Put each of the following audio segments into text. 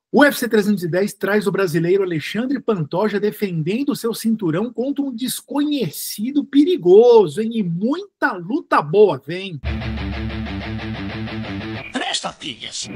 O UFC 310 traz o brasileiro Alexandre Pantoja defendendo seu cinturão contra um desconhecido perigoso, hein? E muita luta boa vem. Presta, filhas.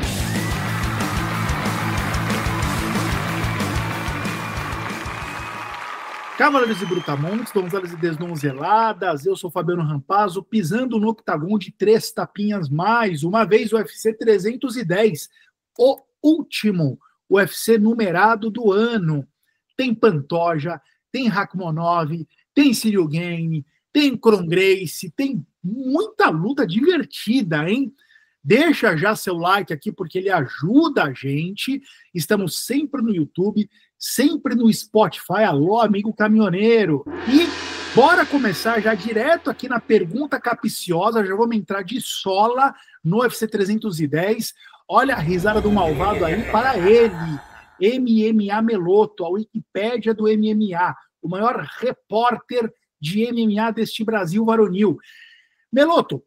Cavaleiros e Brutamontes, donzelas e desdonzeladas, eu sou Fabiano Rampazzo, pisando no octagon de 3 tapinhas mais uma vez o UFC 310, o último UFC numerado do ano. Tem Pantoja, tem Rakhmonov, tem Ciryl Gane, tem Kron Gracie, tem muita luta divertida, hein? Deixa já seu like aqui porque ele ajuda a gente. Estamos sempre no YouTube, sempre no Spotify. Alô, amigo caminhoneiro. E bora começar já direto aqui na pergunta capiciosa. Já vamos entrar de sola no UFC 310. Olha a risada do malvado aí para ele. MMA Meloto, a Wikipédia do MMA, o maior repórter de MMA deste Brasil varonil. Meloto,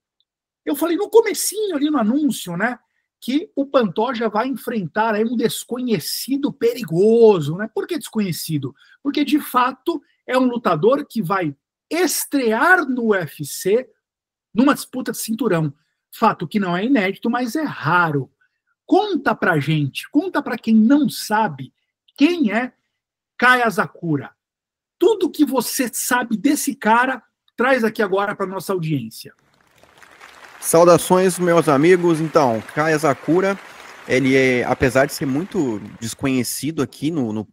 eu falei no comecinho ali no anúncio, né, que o Pantoja vai enfrentar aí um desconhecido perigoso, né? Por que desconhecido? Porque, de fato, é um lutador que vai estrear no UFC numa disputa de cinturão. Fato que não é inédito, mas é raro. Conta pra gente, conta pra quem não sabe, quem é Kai Asakura. Tudo que você sabe desse cara, traz aqui agora pra nossa audiência. Saudações, meus amigos. Então, Kai Asakura, ele é, apesar de ser muito desconhecido aqui no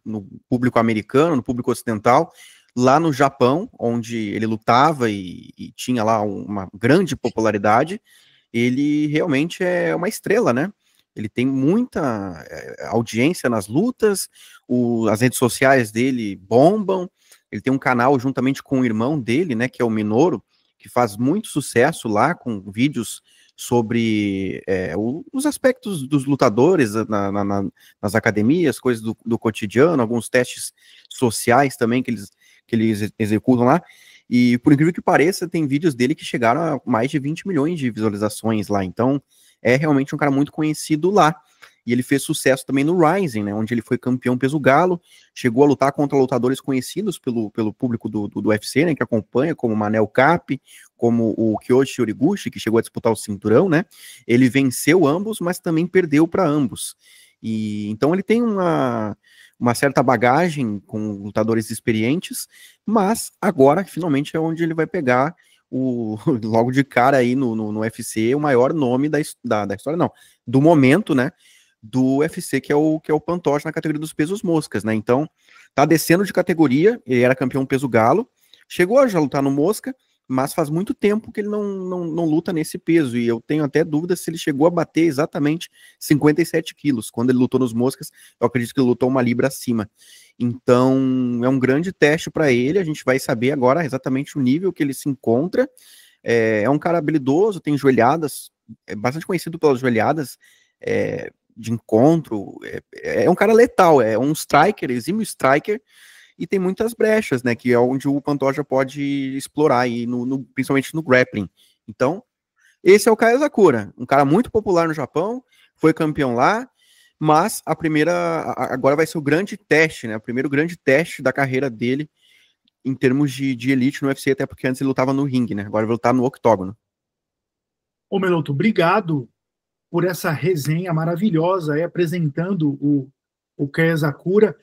público americano, no público ocidental, lá no Japão, onde ele lutava e tinha lá uma grande popularidade, ele realmente é uma estrela, né? Ele tem muita audiência nas lutas, as redes sociais dele bombam, ele tem um canal juntamente com o irmão dele, né, que é o Minoru, que faz muito sucesso lá, com vídeos sobre os aspectos dos lutadores nas academias, coisas do cotidiano, alguns testes sociais também que eles executam lá, e por incrível que pareça, tem vídeos dele que chegaram a mais de 20 milhões de visualizações lá, então é realmente um cara muito conhecido lá. E ele fez sucesso também no Rising, né, onde ele foi campeão peso galo, chegou a lutar contra lutadores conhecidos pelo público do UFC, né, que acompanha, como o Manel Kape, como o Kyoshi Horiguchi, que chegou a disputar o cinturão, né, ele venceu ambos, mas também perdeu para ambos. E então ele tem uma certa bagagem com lutadores experientes, mas agora, finalmente, é onde ele vai pegar logo de cara aí no UFC, o maior nome da história, não, do momento, né, do UFC, que é o Pantoja na categoria dos pesos moscas, né? Então, tá descendo de categoria, ele era campeão peso galo, chegou a já lutar no mosca, mas faz muito tempo que ele não luta nesse peso, e eu tenho até dúvida se ele chegou a bater exatamente 57 quilos. Quando ele lutou nos moscas, eu acredito que ele lutou uma libra acima. Então, é um grande teste para ele, a gente vai saber agora exatamente o nível que ele se encontra. É um cara habilidoso, tem joelhadas, é bastante conhecido pelas joelhadas, de encontro, é um cara letal, é um striker, exímio striker, e tem muitas brechas, né, que é onde o Pantoja pode explorar, aí principalmente no grappling. Então, esse é o Kai Asakura, um cara muito popular no Japão, foi campeão lá, mas agora vai ser o grande teste, né, o primeiro grande teste da carreira dele, em termos de elite no UFC, até porque antes ele lutava no ringue, né, agora ele vai lutar no octógono. Ô Meloto, obrigado por essa resenha maravilhosa aí, apresentando o Kai Asakura.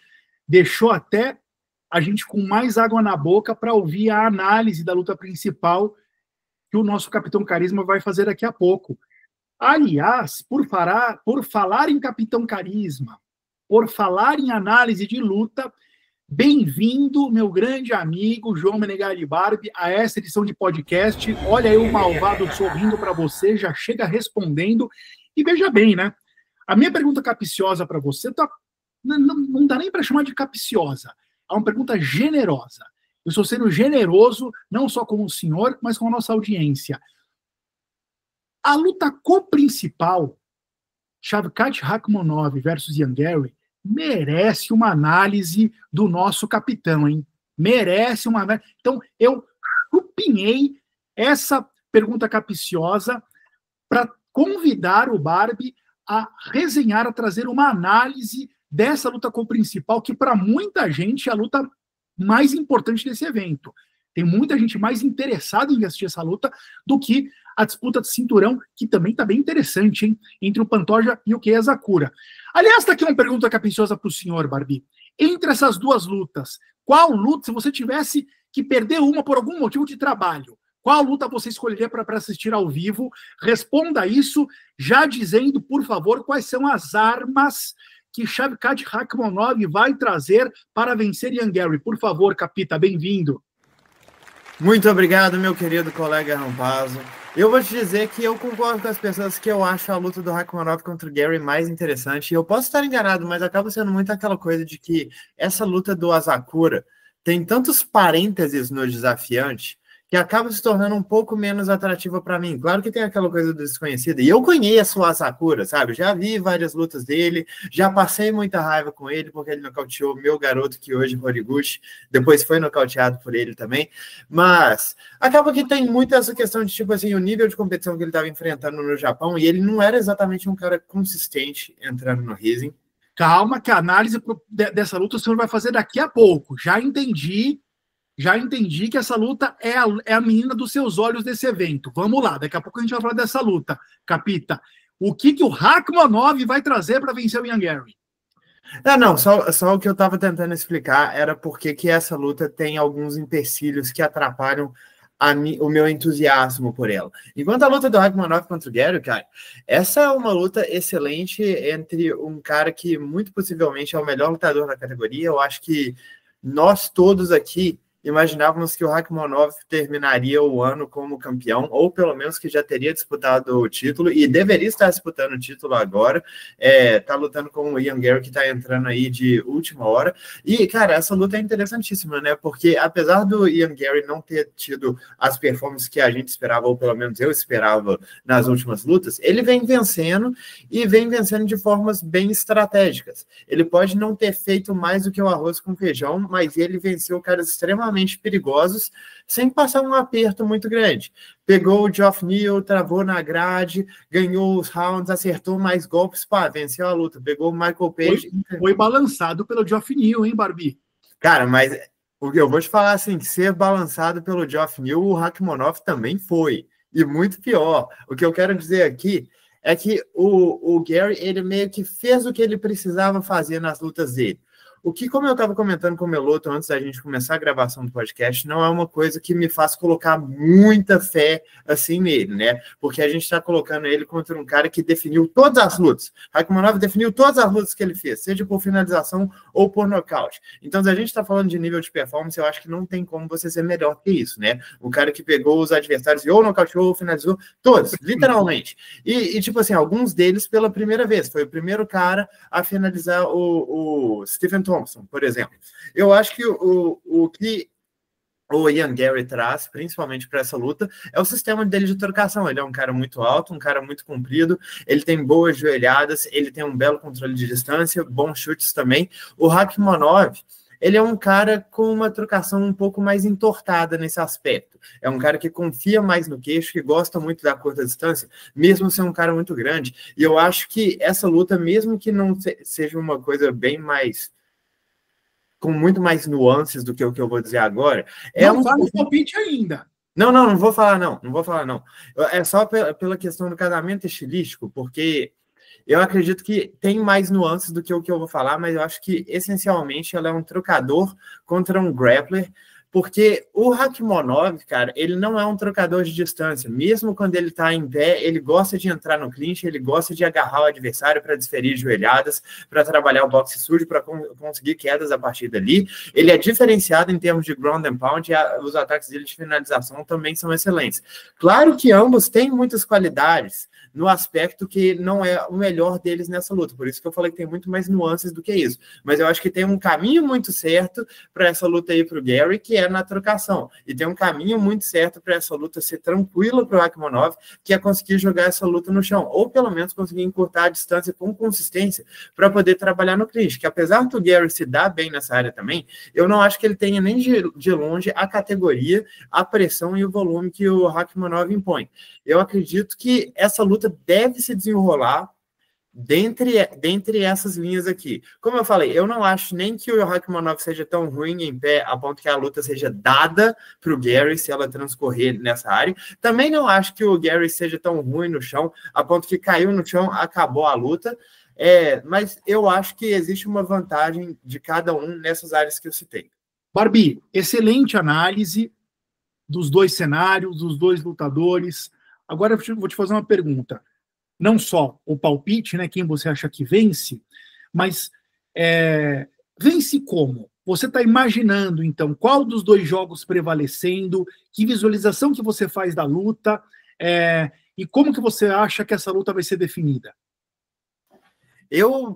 Deixou até a gente com mais água na boca para ouvir a análise da luta principal que o nosso Capitão Carisma vai fazer daqui a pouco. Aliás, por falar em Capitão Carisma, por falar em análise de luta, bem-vindo, meu grande amigo João Menegari Barbi, a essa edição de podcast. Olha aí o malvado sorrindo para você, já chega respondendo. E veja bem, né? A minha pergunta capciosa para você não dá nem para chamar de capciosa. É uma pergunta generosa. Eu estou sendo generoso, não só com o senhor, mas com a nossa audiência. A luta co-principal, Shavkat Rakhmonov versus Ian Garry, merece uma análise do nosso capitão, hein? Merece uma análise. Então, eu chupinhei essa pergunta capciosa para convidar o Barbie a resenhar, a trazer uma análise dessa luta com o principal, que para muita gente é a luta mais importante desse evento. Tem muita gente mais interessada em assistir essa luta do que a disputa de cinturão, que também está bem interessante, hein? Entre o Pantoja e o Kei Asakura. Aliás, está aqui uma pergunta capiciosa para o senhor, Barbie. Entre essas duas lutas, qual luta, se você tivesse que perder uma por algum motivo de trabalho, qual luta você escolheria para assistir ao vivo? Responda isso, já dizendo, por favor, quais são as armas que Shavkat Rakhmonov vai trazer para vencer Ian Gary. Por favor, Capita, bem-vindo. Muito obrigado, meu querido colega Rampazzo. Eu vou te dizer que eu concordo com as pessoas que eu acho a luta do Rakhmonov contra o Gary mais interessante. Eu posso estar enganado, mas acaba sendo muito aquela coisa de que essa luta do Asakura tem tantos parênteses no desafiante que acaba se tornando um pouco menos atrativa para mim. Claro que tem aquela coisa do desconhecido. E eu conheço o Asakura, sabe? Já vi várias lutas dele, já passei muita raiva com ele, porque ele nocauteou meu garoto, que hoje é Horiguchi, depois foi nocauteado por ele também. Mas acaba que tem muito essa questão de, tipo assim, o nível de competição que ele estava enfrentando no Japão, e ele não era exatamente um cara consistente entrando no Rizin. Calma, que a análise dessa luta o senhor vai fazer daqui a pouco. Já entendi que essa luta é a menina dos seus olhos desse evento. Vamos lá, daqui a pouco a gente vai falar dessa luta. Capita, o que o Rakhmonov vai trazer para vencer o Ian Gary? Não, só o que eu estava tentando explicar era porque que essa luta tem alguns empecilhos que atrapalham o meu entusiasmo por ela. Enquanto a luta do Rakhmonov contra o Gary, cara, essa é uma luta excelente entre um cara que muito possivelmente é o melhor lutador da categoria. Eu acho que nós todos aqui imaginávamos que o Rakhmonov terminaria o ano como campeão, ou pelo menos que já teria disputado o título, e deveria estar disputando o título agora, tá lutando com o Ian Gary, que tá entrando aí de última hora, e, cara, essa luta é interessantíssima, né, porque apesar do Ian Gary não ter tido as performances que a gente esperava, ou pelo menos eu esperava nas últimas lutas, ele vem vencendo, e vem vencendo de formas bem estratégicas. Ele pode não ter feito mais do que o arroz com feijão, mas ele venceu caras extremamente perigosos, sem passar um aperto muito grande. Pegou o Geoff Neal, travou na grade, ganhou os rounds, acertou mais golpes, venceu a luta. Pegou o Michael Page. Foi balançado pelo Geoff Neal, hein, Barbie? Cara, mas o que eu vou te falar assim, ser balançado pelo Geoff Neal, o Rakhmonov também foi. E muito pior. O que eu quero dizer aqui é que o Gary, ele meio que fez o que ele precisava fazer nas lutas dele. O que, como eu estava comentando com o Meloto antes da gente começar a gravação do podcast, não é uma coisa que me faz colocar muita fé assim nele, né? Porque a gente está colocando ele contra um cara que definiu todas as lutas. Rakhmonov definiu todas as lutas que ele fez, seja por finalização ou por nocaute. Então, se a gente está falando de nível de performance, eu acho que não tem como você ser melhor que isso, né? O cara que pegou os adversários e ou nocauteou ou finalizou, todos, literalmente. E tipo assim, alguns deles pela primeira vez. Foi o primeiro cara a finalizar o Stephen Thompson, por exemplo. Eu acho que o que o Ian Gary traz, principalmente para essa luta, é o sistema dele de trocação. Ele é um cara muito alto, um cara muito comprido, ele tem boas joelhadas, ele tem um belo controle de distância, bons chutes também. O Rakhmonov, ele é um cara com uma trocação um pouco mais entortada nesse aspecto. É um cara que confia mais no queixo, que gosta muito da curta distância, mesmo sendo um cara muito grande. E eu acho que essa luta, mesmo que não seja uma coisa bem mais com muito mais nuances do que o que eu vou dizer agora. Não fala o palpite ainda. Não vou falar não. É só pela questão do casamento estilístico, porque eu acredito que tem mais nuances do que o que eu vou falar, mas eu acho que, essencialmente, ela é um trocador contra um grappler, porque o Rakhmonov, cara, ele não é um trocador de distância. Mesmo quando ele tá em pé, ele gosta de entrar no clinch, ele gosta de agarrar o adversário para desferir joelhadas, para trabalhar o boxe sujo, para conseguir quedas a partir dali. Ele é diferenciado em termos de ground and pound, e os ataques dele de finalização também são excelentes. Claro que ambos têm muitas qualidades, no aspecto que não é o melhor deles nessa luta. Por isso que eu falei que tem muito mais nuances do que isso. Mas eu acho que tem um caminho muito certo para essa luta aí para o Gary, que é na trocação. E tem um caminho muito certo para essa luta ser tranquila para o Rakhmonov, que é conseguir jogar essa luta no chão. Ou pelo menos conseguir encurtar a distância com consistência para poder trabalhar no clinch. Que apesar do Gary se dar bem nessa área também, eu não acho que ele tenha nem de longe a categoria, a pressão e o volume que o Rakhmonov impõe. Eu acredito que essa luta deve se desenrolar dentre essas linhas aqui. Como eu falei, eu não acho nem que o Rakhmonov seja tão ruim em pé a ponto que a luta seja dada para o Gary se ela transcorrer nessa área. Também não acho que o Gary seja tão ruim no chão a ponto que caiu no chão, acabou a luta. Mas eu acho que existe uma vantagem de cada um nessas áreas que eu citei. Barbie, excelente análise dos dois cenários, dos dois lutadores. Agora eu vou te fazer uma pergunta. Não só o palpite, né, quem você acha que vence, mas vence como? Você está imaginando, então, qual dos dois jogos prevalecendo, que visualização que você faz da luta, e como que você acha que essa luta vai ser definida?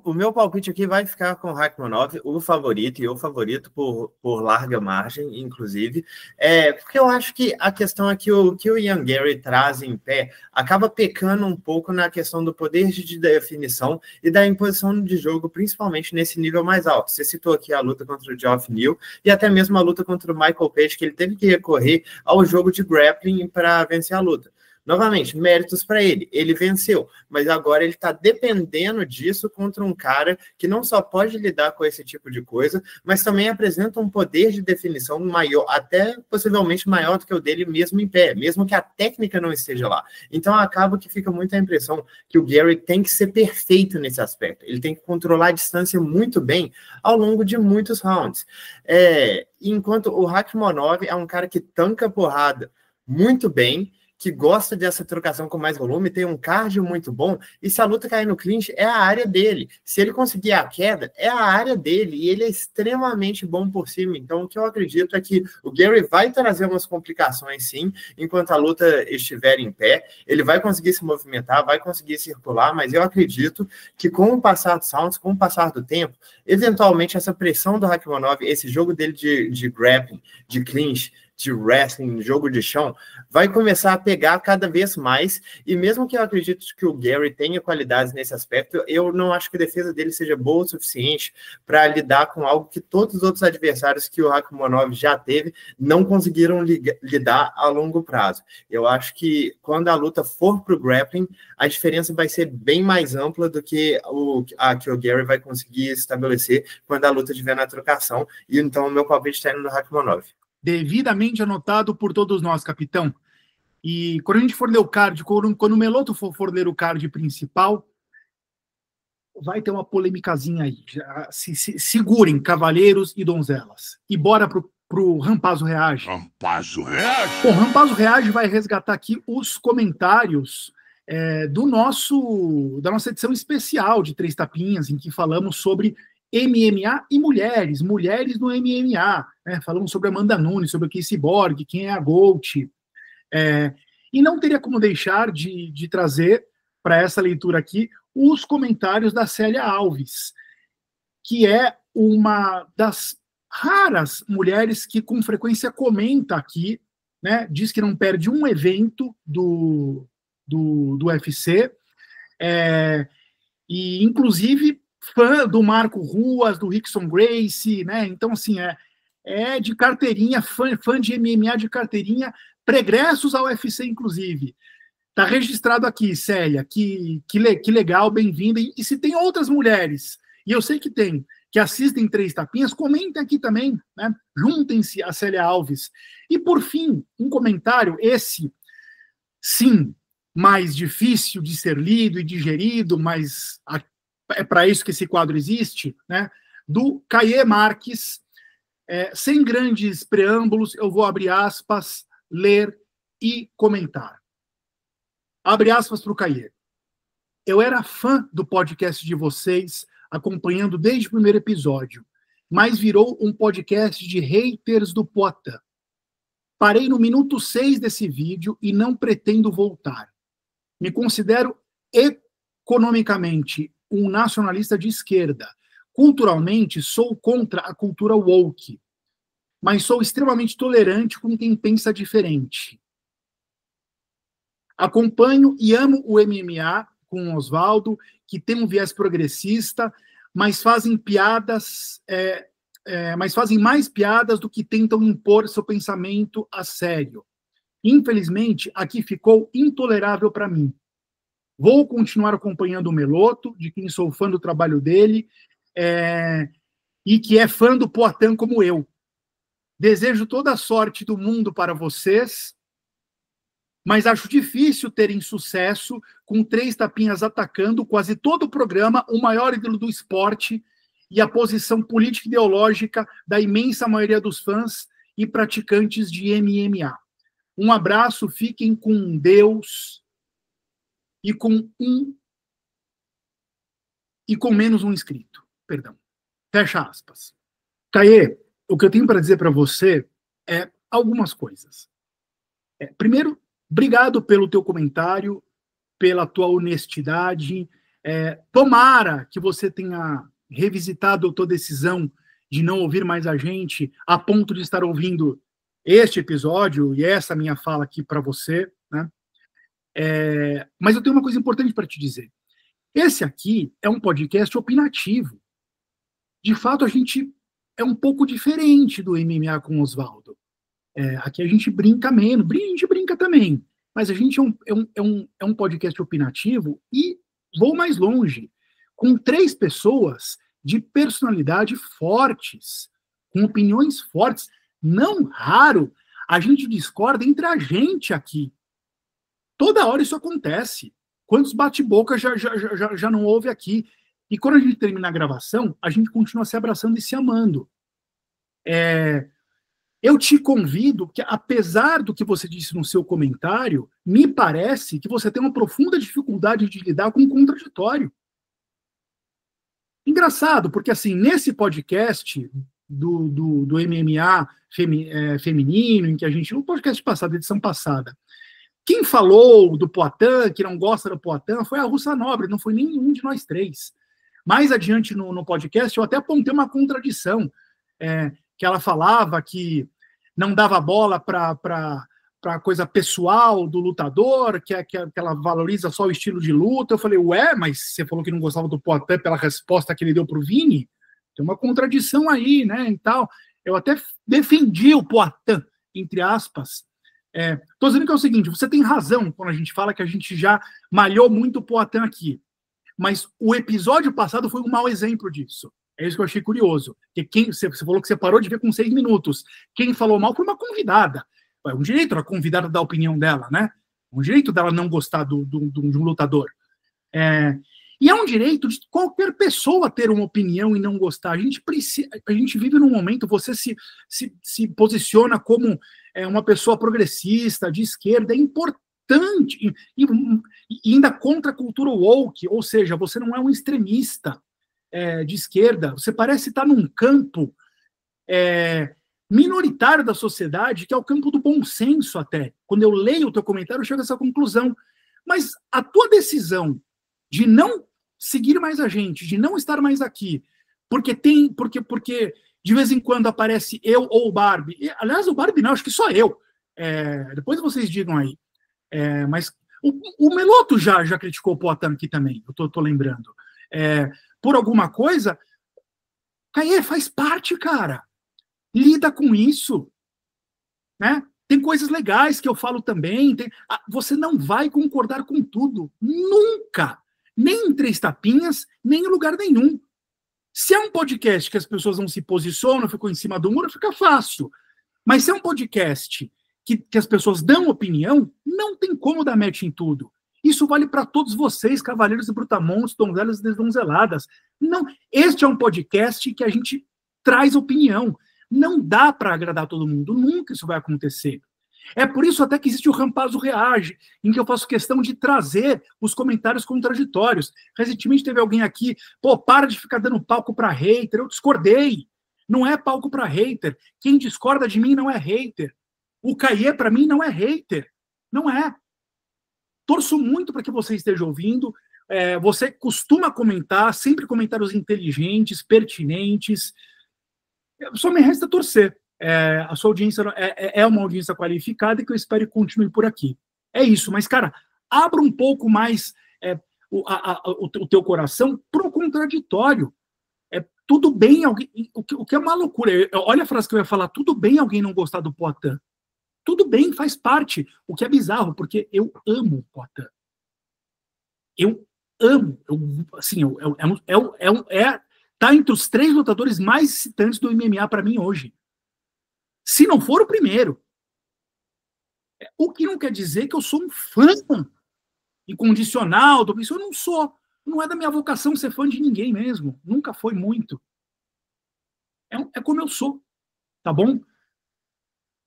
O meu palpite aqui vai ficar com o Rakhmonov, o favorito, e o favorito por larga margem, inclusive, porque eu acho que a questão é que o Ian Gary traz em pé acaba pecando um pouco na questão do poder de definição e da imposição de jogo, principalmente nesse nível mais alto. Você citou aqui a luta contra o Geoff Neal e até mesmo a luta contra o Michael Page, que ele teve que recorrer ao jogo de grappling para vencer a luta. Novamente, méritos para ele. Ele venceu, mas agora ele está dependendo disso contra um cara que não só pode lidar com esse tipo de coisa, mas também apresenta um poder de definição maior, até possivelmente maior do que o dele mesmo em pé, mesmo que a técnica não esteja lá. Então acaba que fica muito a impressão que o Gary tem que ser perfeito nesse aspecto. Ele tem que controlar a distância muito bem ao longo de muitos rounds. Enquanto o Rakhmonov é um cara que tanca porrada muito bem, que gosta dessa trocação com mais volume, tem um cardio muito bom, e se a luta cair no clinch, é a área dele. Se ele conseguir a queda, é a área dele, e ele é extremamente bom por cima. Então, o que eu acredito é que o Gary vai trazer umas complicações, sim, enquanto a luta estiver em pé. Ele vai conseguir se movimentar, vai conseguir circular, mas eu acredito que com o passar dos rounds, com o passar do tempo, eventualmente essa pressão do Rakhmonov, esse jogo dele de grappling, de clinch, de wrestling, jogo de chão, vai começar a pegar cada vez mais, e mesmo que eu acredite que o Gary tenha qualidades nesse aspecto, eu não acho que a defesa dele seja boa o suficiente para lidar com algo que todos os outros adversários que o Rakhmonov já teve não conseguiram lidar a longo prazo. Eu acho que quando a luta for para o grappling, a diferença vai ser bem mais ampla do que a que o Gary vai conseguir estabelecer quando a luta estiver na trocação, e então o meu palpite está indo no Rakhmonov. Devidamente anotado por todos nós, capitão. E quando a gente for ler o card, quando o Meloto for ler o card principal, vai ter uma polêmicazinha aí. Segurem, cavalheiros e donzelas. E bora pro Rampazzo Reage. Rampazzo Reage? Bom, Rampazzo Reage vai resgatar aqui os comentários da nossa edição especial de Três Tapinhas, em que falamos sobre MMA e mulheres no MMA, né? Falamos sobre Amanda Nunes, sobre o Casey Borg, quem é a Gold, e não teria como deixar de trazer para essa leitura aqui os comentários da Célia Alves, que é uma das raras mulheres que com frequência comenta aqui, né? Diz que não perde um evento do UFC, e inclusive fã do Marco Ruas, do Rickson Gracie, né? Então, assim, é de carteirinha, fã de MMA de carteirinha, pregressos ao UFC, inclusive. Tá registrado aqui, Célia, que legal, bem-vinda. E se tem outras mulheres, e eu sei que tem, que assistem Três Tapinhas, comentem aqui também, né? Juntem-se a Célia Alves. E, por fim, um comentário, esse, sim, mais difícil de ser lido e digerido, mas é para isso que esse quadro existe, né? Do Caê Marques, sem grandes preâmbulos, eu vou abrir aspas, ler e comentar. Abre aspas para o Caê. Eu era fã do podcast de vocês, acompanhando desde o primeiro episódio, mas virou um podcast de haters do Poatan. Parei no minuto 6 desse vídeo e não pretendo voltar. Me considero economicamente um nacionalista de esquerda. Culturalmente, sou contra a cultura woke, mas sou extremamente tolerante com quem pensa diferente. Acompanho e amo o MMA com o Oswaldo, que tem um viés progressista, mas fazem mais piadas do que tentam impor seu pensamento a sério. Infelizmente, aqui ficou intolerável para mim. Vou continuar acompanhando o Meloto, de quem sou fã do trabalho dele, e que é fã do Poatan como eu. Desejo toda a sorte do mundo para vocês, mas acho difícil terem sucesso com 3 tapinhas atacando quase todo o programa, o maior ídolo do esporte e a posição política e ideológica da imensa maioria dos fãs e praticantes de MMA. Um abraço, fiquem com Deus e com menos um inscrito. Perdão. Fecha aspas. Caê, o que eu tenho para dizer para você é algumas coisas. Primeiro, obrigado pelo teu comentário, pela tua honestidade. Tomara que você tenha revisitado a tua decisão de não ouvir mais a gente, a ponto de estar ouvindo este episódio e essa minha fala aqui para você, né? Mas eu tenho uma coisa importante para te dizer. Esse aqui é um podcast opinativo. De fato, a gente é um pouco diferente do MMA com o Oswaldo. Aqui a gente brinca menos, a gente brinca também, mas a gente é um podcast opinativo e vou mais longe, com 3 pessoas de personalidade fortes, com opiniões fortes. Não raro, a gente discorda entre a gente aqui. Toda hora isso acontece. Quantos bate-boca já não houve aqui? E quando a gente termina a gravação, a gente continua se abraçando e se amando. Eu te convido, que apesar do que você disse no seu comentário, me parece que você tem uma profunda dificuldade de lidar com o contraditório. Engraçado, porque assim, nesse podcast do MMA feminino, em que a gente, no podcast passado, edição passada, quem falou do Poatan, que não gosta do Poatan, foi a Russa Nobre, não foi nenhum de nós 3. Mais adiante no podcast, eu até apontei uma contradição, que ela falava que não dava bola para coisa pessoal do lutador, que ela valoriza só o estilo de luta. Eu falei, mas você falou que não gostava do Poatan pela resposta que ele deu para o Vini? Tem uma contradição aí, né, e tal. Eu até defendi o Poatan, entre aspas. Estou dizendo que é o seguinte, você tem razão quando a gente fala que a gente já malhou muito o Poatan aqui, mas o episódio passado foi um mau exemplo disso. É isso que eu achei curioso. Porque você falou que você parou de ver com 6 minutos. Quem falou mal foi uma convidada. É um direito da convidada dar a opinião dela, né? É um direito dela não gostar de um lutador. E é um direito de qualquer pessoa ter uma opinião e não gostar. A gente vive num momento, você se posiciona como uma pessoa progressista, de esquerda, é importante, e ainda contra a cultura woke, ou seja, você não é um extremista de esquerda, você parece estar num campo minoritário da sociedade, que é o campo do bom senso até. Quando eu leio o teu comentário, eu chego a essa conclusão. Mas a tua decisão de não seguir mais a gente, de não estar mais aqui, porque de vez em quando aparece eu ou o Barbie. Aliás, o Barbie não, acho que só eu. Depois vocês digam aí. Mas o Meloto já criticou o Poatan aqui também, eu tô lembrando. Por alguma coisa, Caê, faz parte, cara. Lida com isso. Né? Tem coisas legais que eu falo também. Você não vai concordar com tudo. Nunca. Nem em 3 tapinhas, nem em lugar nenhum. Se é um podcast que as pessoas não se posicionam, ficam em cima do muro, fica fácil. Mas se é um podcast que as pessoas dão opinião, não tem como dar match em tudo. Isso vale para todos vocês, cavaleiros e brutamontes, donzelas e desdonzeladas. Não, este é um podcast que a gente traz opinião. Não dá para agradar todo mundo, nunca isso vai acontecer. É por isso até que existe o Rampazzo Reage, em que eu faço questão de trazer os comentários contraditórios. Recentemente teve alguém aqui, para de ficar dando palco para hater. Eu discordei. Não é palco para hater. Quem discorda de mim não é hater. O Caê, para mim, não é hater. Não é. Torço muito para que você esteja ouvindo. Você costuma comentar, sempre comentários inteligentes, pertinentes. Só me resta torcer. A sua audiência é uma audiência qualificada e que eu espero que continue por aqui. É isso, mas, cara, abra um pouco mais o teu coração para o contraditório. Tudo bem alguém... O que é uma loucura. Olha a frase que eu ia falar. Tudo bem alguém não gostar do Poatan. Tudo bem, faz parte. O que é bizarro, porque eu amo o Poatan. eu amo, assim, tá entre os 3 lutadores mais excitantes do MMA para mim hoje. Se não for o primeiro. O que não quer dizer que eu sou um fã incondicional, isso eu não sou. Não é da minha vocação ser fã de ninguém mesmo. Nunca foi muito. É como eu sou, tá bom?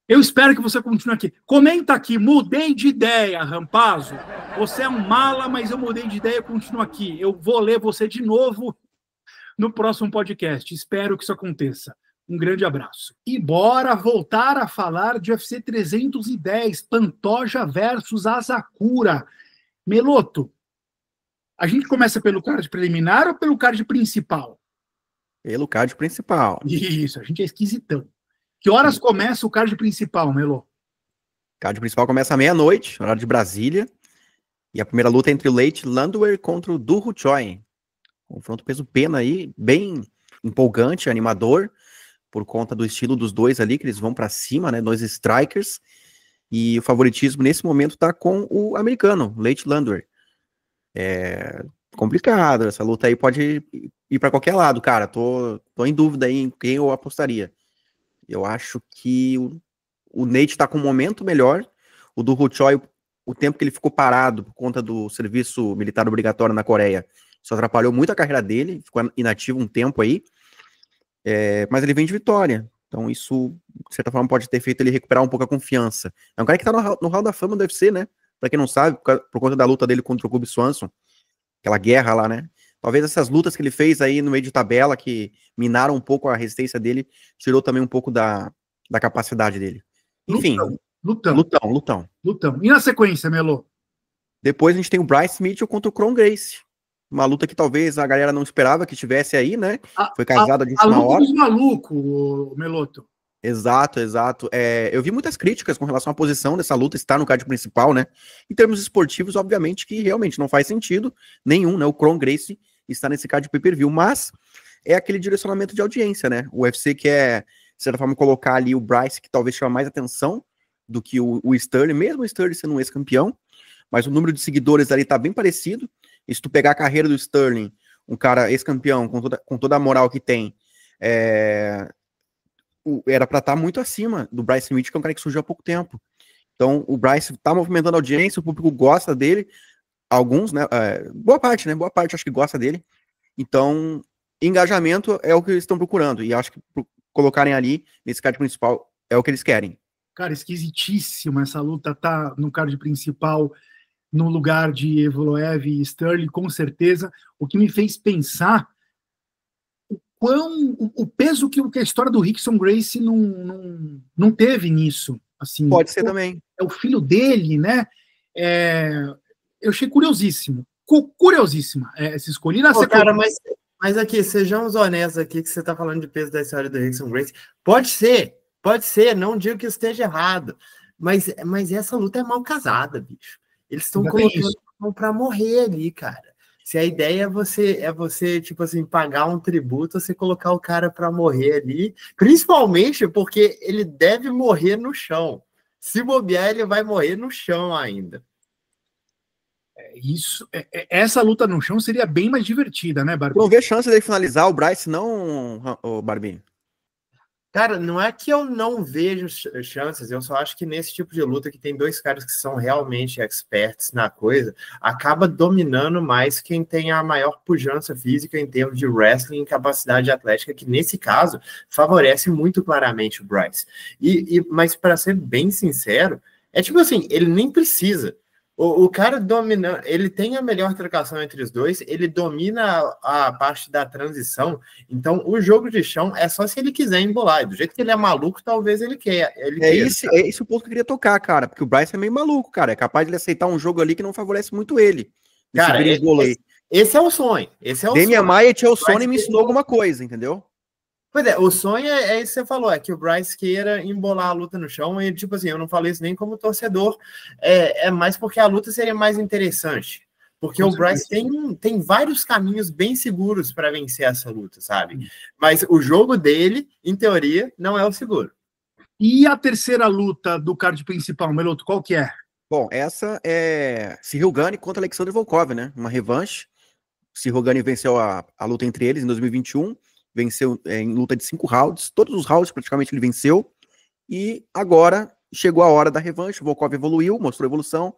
Eu espero que você continue aqui. Comenta aqui, mudei de ideia, Rampazzo. Você é um mala, mas eu mudei de ideia e continuo aqui. Eu vou ler você de novo no próximo podcast. Espero que isso aconteça. Um grande abraço. E bora voltar a falar de UFC 310, Pantoja versus Asakura. Meloto, a gente começa pelo card preliminar ou pelo card principal? Pelo card principal. Isso, a gente é esquisitão. Que horas começa o card principal, Melo? O card principal começa à meia-noite, horário de Brasília. E a primeira luta é entre o Leite Landwehr contra o Du Choi. Confronto peso-pena aí, bem empolgante, animador, por conta do estilo dos dois ali, que eles vão pra cima, né, 2 strikers. E o favoritismo nesse momento tá com o americano, Leite Landwehr. É complicado, essa luta aí pode ir pra qualquer lado, cara. Tô em dúvida aí em quem eu apostaria. Eu acho que o Nate tá com um momento melhor. O Du Choi, o tempo que ele ficou parado por conta do serviço militar obrigatório na Coreia, isso atrapalhou muito a carreira dele, ficou inativo um tempo aí. Mas ele vem de vitória. Então isso, de certa forma, pode ter feito ele recuperar um pouco a confiança. É um cara que tá no Hall da Fama do UFC, né? Pra quem não sabe, por conta da luta dele contra o Cub Swanson, aquela guerra lá, né? Talvez essas lutas que ele fez aí no meio de tabela, que minaram um pouco a resistência dele, tirou também um pouco da capacidade dele. Enfim, lutão. E na sequência, Melo? Depois a gente tem o Bryce Mitchell contra o Kron Gracie. Uma luta que talvez a galera não esperava que tivesse aí, né? Foi casada de última hora. Dos malucos, Meloto. Exato. Eu vi muitas críticas com relação à posição dessa luta estar no card principal, né? Em termos esportivos, obviamente, que realmente não faz sentido nenhum, né? O Kron Gracie está nesse card pay-per-view, mas é aquele direcionamento de audiência, né? O UFC quer, de certa forma, colocar ali o Bryce, que talvez chama mais atenção do que o Sterling, mesmo o Sterling sendo um ex-campeão, mas o número de seguidores ali tá bem parecido. E se tu pegar a carreira do Sterling, um cara ex-campeão, com toda a moral que tem, era pra estar muito acima do Bryce Mitchell, que é um cara que surgiu há pouco tempo. Então, o Bryce tá movimentando a audiência, o público gosta dele, alguns, né, boa parte acho que gosta dele. Então, engajamento é o que eles estão procurando, e acho que colocarem ali, nesse card principal, é o que eles querem. Cara, esquisitíssima essa luta, tá no card principal, no lugar de Evloev e Sterling, com certeza. O que me fez pensar o peso que a história do Rickson Gracie não teve nisso. Assim, pode ser também. É o filho dele, né? Eu achei curiosíssimo. Curiosíssima essa escolha. Cara, mas aqui, sejamos honestos aqui, que você tá falando de peso da história do Rickson Gracie. Pode ser, não digo que esteja errado, mas essa luta é mal casada, bicho. Eles estão colocando para morrer ali, cara. Se a ideia é você, tipo assim, pagar um tributo, você colocar o cara para morrer ali, principalmente porque ele deve morrer no chão. Se bobear, ele vai morrer no chão ainda. Essa luta no chão seria bem mais divertida, né, Barbie? Não vê chance de finalizar o Bryce, não, o Barbie? Cara, não é que eu não vejo chances, eu só acho que nesse tipo de luta que tem 2 caras que são realmente experts na coisa, acaba dominando mais quem tem a maior pujança física em termos de wrestling e capacidade atlética, que nesse caso favorece muito claramente o Bryce. Mas para ser bem sincero, é tipo assim, ele nem precisa. O cara domina, ele tem a melhor trocação entre os dois, ele domina a parte da transição, então o jogo de chão é só se ele quiser embolar, e do jeito que ele é maluco, talvez ele queira. Esse o ponto que eu queria tocar, cara, porque o Bryce é meio maluco, cara, é capaz de ele aceitar um jogo ali que não favorece muito ele. Cara, esse é o sonho. Demian Maia e Chael me ensinou alguma coisa, entendeu? Pois é, o sonho é isso que você falou, é que o Bryce queira embolar a luta no chão, e tipo assim, eu não falei isso nem como torcedor, é mais porque a luta seria mais interessante, porque o Bryce tem vários caminhos bem seguros para vencer essa luta, sabe? Mas o jogo dele, em teoria, não é o seguro. E a terceira luta do card principal, Meloto, qual que é? Bom, essa é Cyril Gane contra Alexander Volkov, né? Uma revanche. Cyril Gane venceu a luta entre eles em 2021, venceu em luta de 5 rounds, todos os rounds praticamente ele venceu, e agora chegou a hora da revanche. O Volkov evoluiu, mostrou evolução.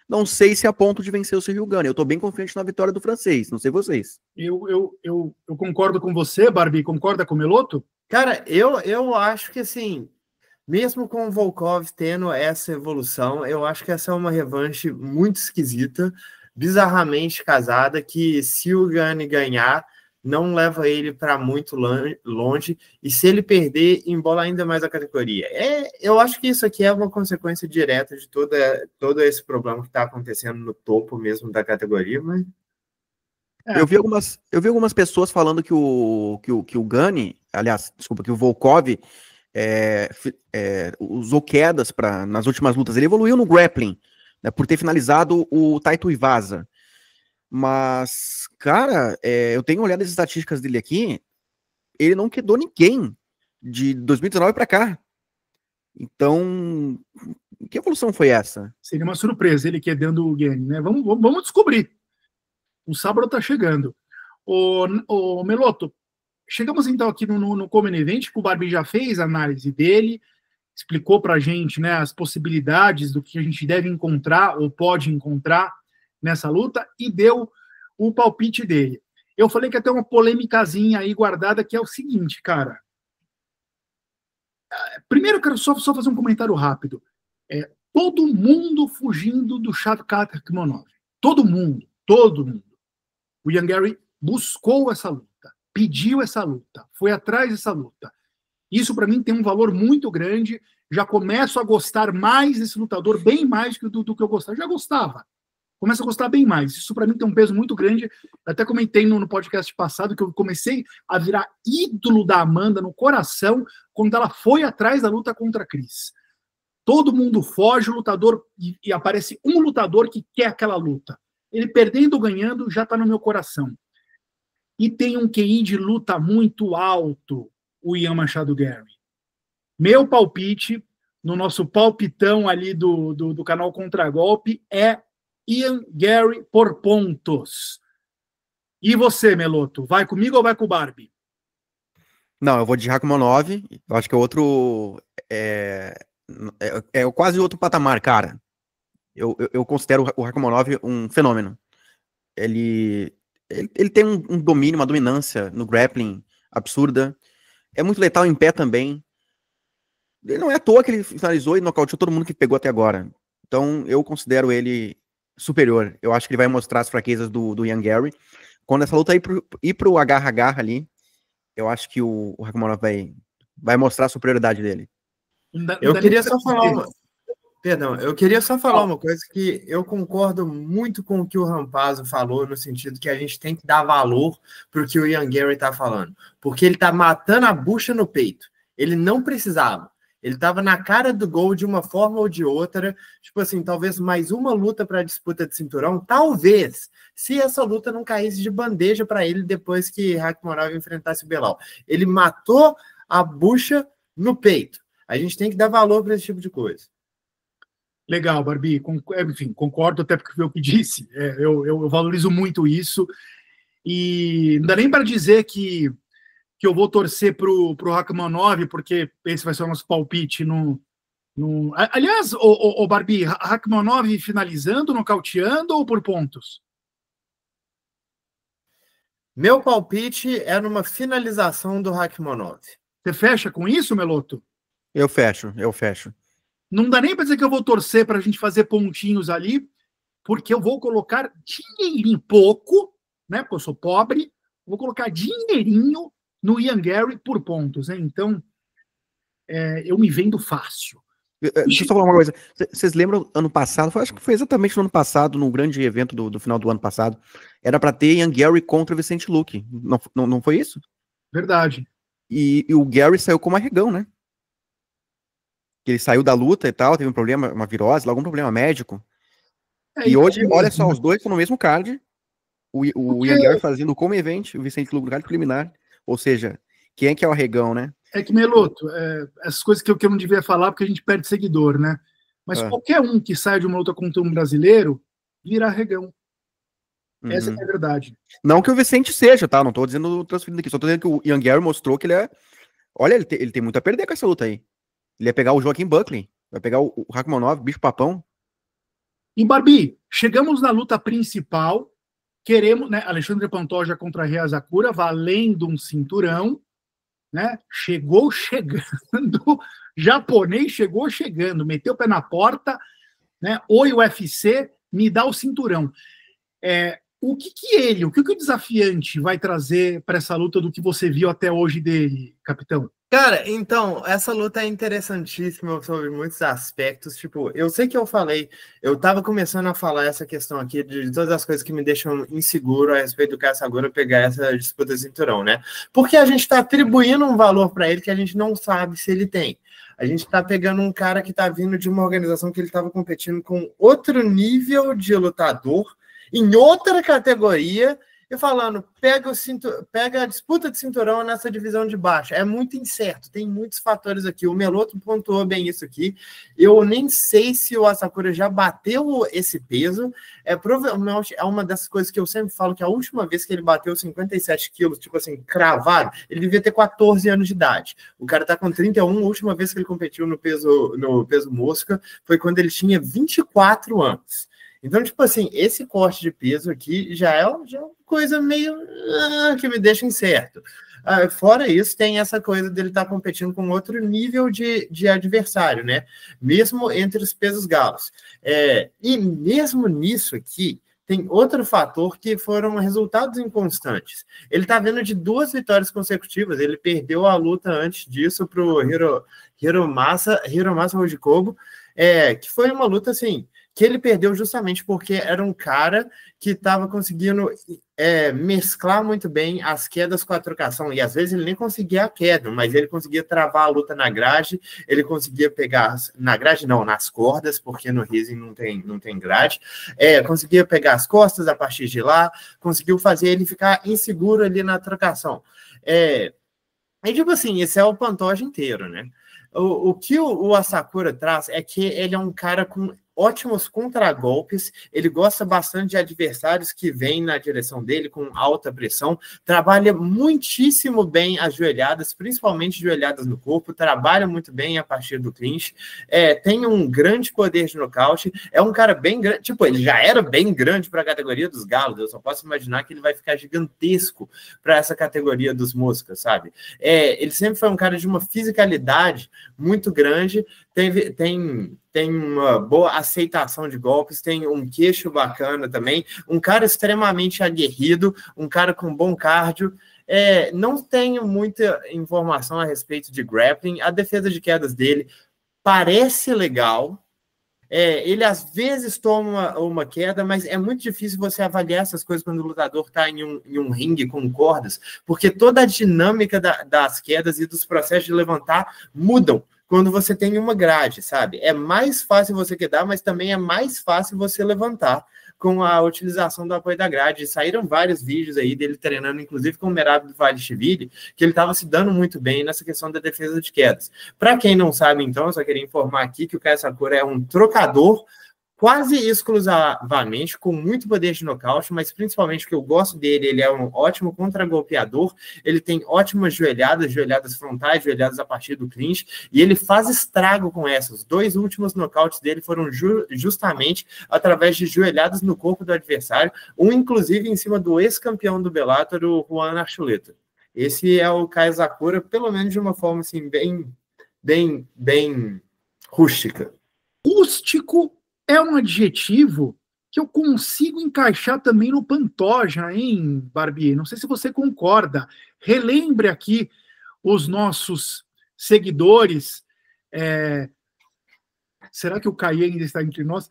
Não sei se é a ponto de vencer o Cyril Gane. Eu tô bem confiante na vitória do francês, não sei vocês. Eu concordo com você, Barbie. Concorda com o Meloto? Cara, eu acho que assim, mesmo com o Volkov tendo essa evolução, eu acho que essa é uma revanche muito esquisita, bizarramente casada, que se o Gane ganhar, não leva ele para muito longe, e se ele perder, embola ainda mais a categoria. Eu acho que isso aqui é uma consequência direta de todo esse problema que está acontecendo no topo mesmo da categoria, mas... Eu vi algumas pessoas falando que o Gane, aliás, desculpa, que o Volkov usou quedas nas últimas lutas. Ele evoluiu no grappling, né, por ter finalizado o Taito Iwasa. Mas, cara, eu tenho olhado as estatísticas dele aqui, ele não quedou ninguém de 2019 para cá. Então, que evolução foi essa? Seria uma surpresa ele quedando o Gane, né? Vamos descobrir. O sábado tá chegando. O Meloto, chegamos então aqui no Common Event, que o Barbie já fez a análise dele, explicou pra gente, né, as possibilidades do que a gente deve encontrar ou pode encontrar nessa luta e deu o palpite dele. Eu falei que até uma polêmicazinha aí guardada, que é o seguinte, cara. Primeiro, eu quero só fazer um comentário rápido. Todo mundo fugindo do Shavkat Rakhmonov. Todo mundo. O Ian Gary buscou essa luta, pediu essa luta, foi atrás dessa luta. Isso, para mim, tem um valor muito grande. Já começo a gostar mais desse lutador, bem mais do que eu gostava. Já gostava. Começo a gostar bem mais. Isso, para mim, tem um peso muito grande. Eu até comentei no podcast passado que eu comecei a virar ídolo da Amanda no coração quando ela foi atrás da luta contra a Cris. Todo mundo foge, o lutador, e aparece um lutador que quer aquela luta. Ele perdendo ou ganhando já está no meu coração. E tem um QI de luta muito alto, o Ian Machado Gary. Meu palpite, no nosso palpitão ali do canal Contragolpe, é Ian Gary por pontos. E você, Meloto, vai comigo ou vai com o Barbie? Não, eu vou de Rakhmonov. Eu acho que é outro... É quase outro patamar, cara. Eu considero o Rakhmonov um fenômeno. Ele tem um domínio, uma dominância no grappling absurda. É muito letal em pé também. Ele não é à toa que ele finalizou e nocauteou todo mundo que pegou até agora. Então, eu considero ele superior. Eu acho que ele vai mostrar as fraquezas do Ian Gary. Quando essa luta ir pro agarra-agarra ali, eu acho que o Rakhmonov vai mostrar a superioridade dele. Eu queria só falar eu queria só falar uma coisa que eu concordo muito com o que o Rampazzo falou, no sentido que a gente tem que dar valor para o que o Ian Gary está falando, porque ele está matando a bucha no peito. Ele não precisava. Ele estava na cara do gol de uma forma ou de outra, tipo assim, talvez mais uma luta para a disputa de cinturão, talvez, se essa luta não caísse de bandeja para ele depois que Rakhmonov enfrentasse o Belal. Ele matou a bucha no peito. A gente tem que dar valor para esse tipo de coisa. Legal, Barbie. Enfim, concordo até porque foi eu que disse. Eu valorizo muito isso. E não dá nem para dizer que eu vou torcer pro Rakhmonov, porque esse vai ser o nosso palpite Aliás, o Barbie, Rakhmonov finalizando, nocauteando ou por pontos? Meu palpite é numa finalização do Rakhmonov. Você fecha com isso, Meloto? Eu fecho. Não dá nem para dizer que eu vou torcer para a gente fazer pontinhos ali, porque eu vou colocar dinheirinho, pouco, né? Porque eu sou pobre, vou colocar dinheirinho no Ian Gary por pontos, né? Então, eu me vendo fácil. Deixa eu só falar uma coisa. Vocês lembram ano passado? Acho que foi exatamente no ano passado, no grande evento do final do ano passado. Era para ter Ian Gary contra Vicente Luque. Não foi isso? Verdade. E o Gary saiu como arregão, né? Ele saiu da luta e tal, teve um problema, uma virose, algum problema médico. E hoje, olha só, os dois estão no mesmo card. O Ian Gary fazendo o como event, o Vicente Luque no card preliminar. Ou seja, quem é que é o arregão, né? É que, Meloto, essas coisas que eu não devia falar porque a gente perde seguidor, né? Mas qualquer um que saia de uma luta contra um brasileiro vira arregão. Essa é a verdade. Não que o Vicente seja, tá? Não tô dizendo transferindo aqui, só tô dizendo que o Ian Gary mostrou que ele é... Olha, ele tem muito a perder com essa luta aí. Ele ia pegar o Joaquim Buckley, vai pegar o Rakhmonov, bicho papão. E Barbie, chegamos na luta principal, queremos, né, Alexandre Pantoja contra Rei Sakura, valendo um cinturão, né? Chegou chegando, japonês chegou chegando, meteu o pé na porta, né? Oi, UFC, me dá o cinturão. O que o desafiante vai trazer para essa luta do que você viu até hoje dele, capitão? Cara, então, essa luta é interessantíssima sobre muitos aspectos. Tipo, eu sei que eu tava começando a falar essa questão aqui de todas as coisas que me deixam inseguro a respeito do Kaya Sakura pegar essa disputa de cinturão, né? Porque a gente tá atribuindo um valor para ele que a gente não sabe se ele tem. A gente tá pegando um cara que tá vindo de uma organização que ele tava competindo com outro nível de lutador, em outra categoria, e falando, pega a disputa de cinturão nessa divisão de baixo. É muito incerto, tem muitos fatores aqui. O Meloto pontuou bem isso aqui. Eu nem sei se o Asakura já bateu esse peso. Provavelmente é uma dessas coisas que eu sempre falo, que a última vez que ele bateu 57 quilos, tipo assim, cravado, ele devia ter 14 anos de idade. O cara tá com 31, a última vez que ele competiu no peso mosca foi quando ele tinha 24 anos. Então, tipo assim, esse corte de peso aqui já é uma coisa meio que me deixa incerto. Fora isso, tem essa coisa dele estar competindo com outro nível de adversário, né? Mesmo entre os pesos galos. E mesmo nisso aqui, tem outro fator que foram resultados inconstantes. Ele está vindo de 2 vitórias consecutivas. Ele perdeu a luta antes disso para o Hiromasa Rodikobo, que foi uma luta assim, que ele perdeu justamente porque era um cara que estava conseguindo mesclar muito bem as quedas com a trocação, e às vezes ele nem conseguia a queda, mas ele conseguia travar a luta na grade, ele conseguia pegar, na grade não, nas cordas, porque no Rising não tem grade, conseguia pegar as costas a partir de lá, conseguiu fazer ele ficar inseguro ali na trocação. E tipo assim, esse é o Pantoja inteiro, né? O que o Asakura traz é que ele é um cara com ótimos contragolpes, ele gosta bastante de adversários que vêm na direção dele com alta pressão, trabalha muitíssimo bem as joelhadas, principalmente joelhadas no corpo, trabalha muito bem a partir do clinch, tem um grande poder de nocaute, é um cara bem grande, tipo, ele já era bem grande para a categoria dos galos, eu só posso imaginar que ele vai ficar gigantesco para essa categoria dos moscas, sabe? Ele sempre foi um cara de uma fisicalidade muito grande, tem uma boa aceitação de golpes, tem um queixo bacana também, um cara extremamente aguerrido, um cara com bom cardio. Não tenho muita informação a respeito de grappling, a defesa de quedas dele parece legal, ele às vezes toma uma queda, mas é muito difícil você avaliar essas coisas quando o lutador está em um ringue com cordas, porque toda a dinâmica das quedas e dos processos de levantar mudam quando você tem uma grade, sabe? É mais fácil você quedar, mas também é mais fácil você levantar com a utilização do apoio da grade. Saíram vários vídeos aí dele treinando, inclusive com o Merab Dvalishvili, que ele estava se dando muito bem nessa questão da defesa de quedas. Para quem não sabe, então, eu só queria informar aqui que o Kaya Sakura é um trocador, quase exclusivamente, com muito poder de nocaute, mas principalmente o que eu gosto dele, ele é um ótimo contragolpeador, ele tem ótimas joelhadas frontais, joelhadas a partir do clinch, e ele faz estrago com essas. Os 2 últimos nocautes dele foram justamente através de joelhadas no corpo do adversário, um inclusive em cima do ex-campeão do Bellator, o Juan Archuleta. Esse é o Kaya Sakura, pelo menos de uma forma assim, bem rústica. Rústico é um adjetivo que eu consigo encaixar também no Pantoja, hein, Barbie? Não sei se você concorda. Relembre aqui os nossos seguidores. Será que o Caê ainda está entre nós?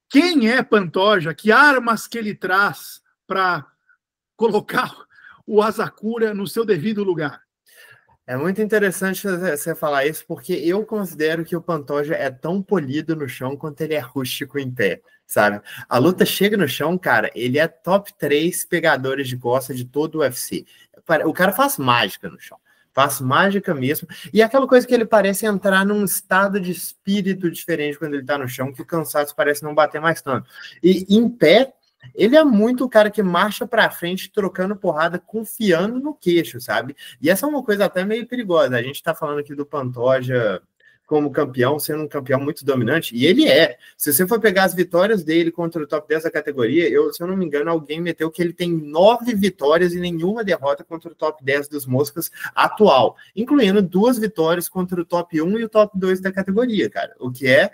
Quem é Pantoja? Que armas que ele traz para colocar o Asakura no seu devido lugar? É muito interessante você falar isso, porque eu considero que o Pantoja é tão polido no chão quanto ele é rústico em pé, sabe? A luta chega no chão, cara, ele é top 3 pegadores de costa de todo o UFC. O cara faz mágica no chão. faz mágica mesmo. E aquela coisa que ele parece entrar num estado de espírito diferente quando ele tá no chão, que o cansaço parece não bater mais tanto. E em pé, ele é muito o cara que marcha pra frente, trocando porrada, confiando no queixo, sabe? E essa é uma coisa até meio perigosa. A gente tá falando aqui do Pantoja como campeão, sendo um campeão muito dominante, e ele é. Se você for pegar as vitórias dele contra o top 10 da categoria, se eu não me engano, alguém meteu que ele tem 9 vitórias e nenhuma derrota contra o top 10 dos moscas atual, incluindo 2 vitórias contra o top 1 e o top 2 da categoria, cara, o que é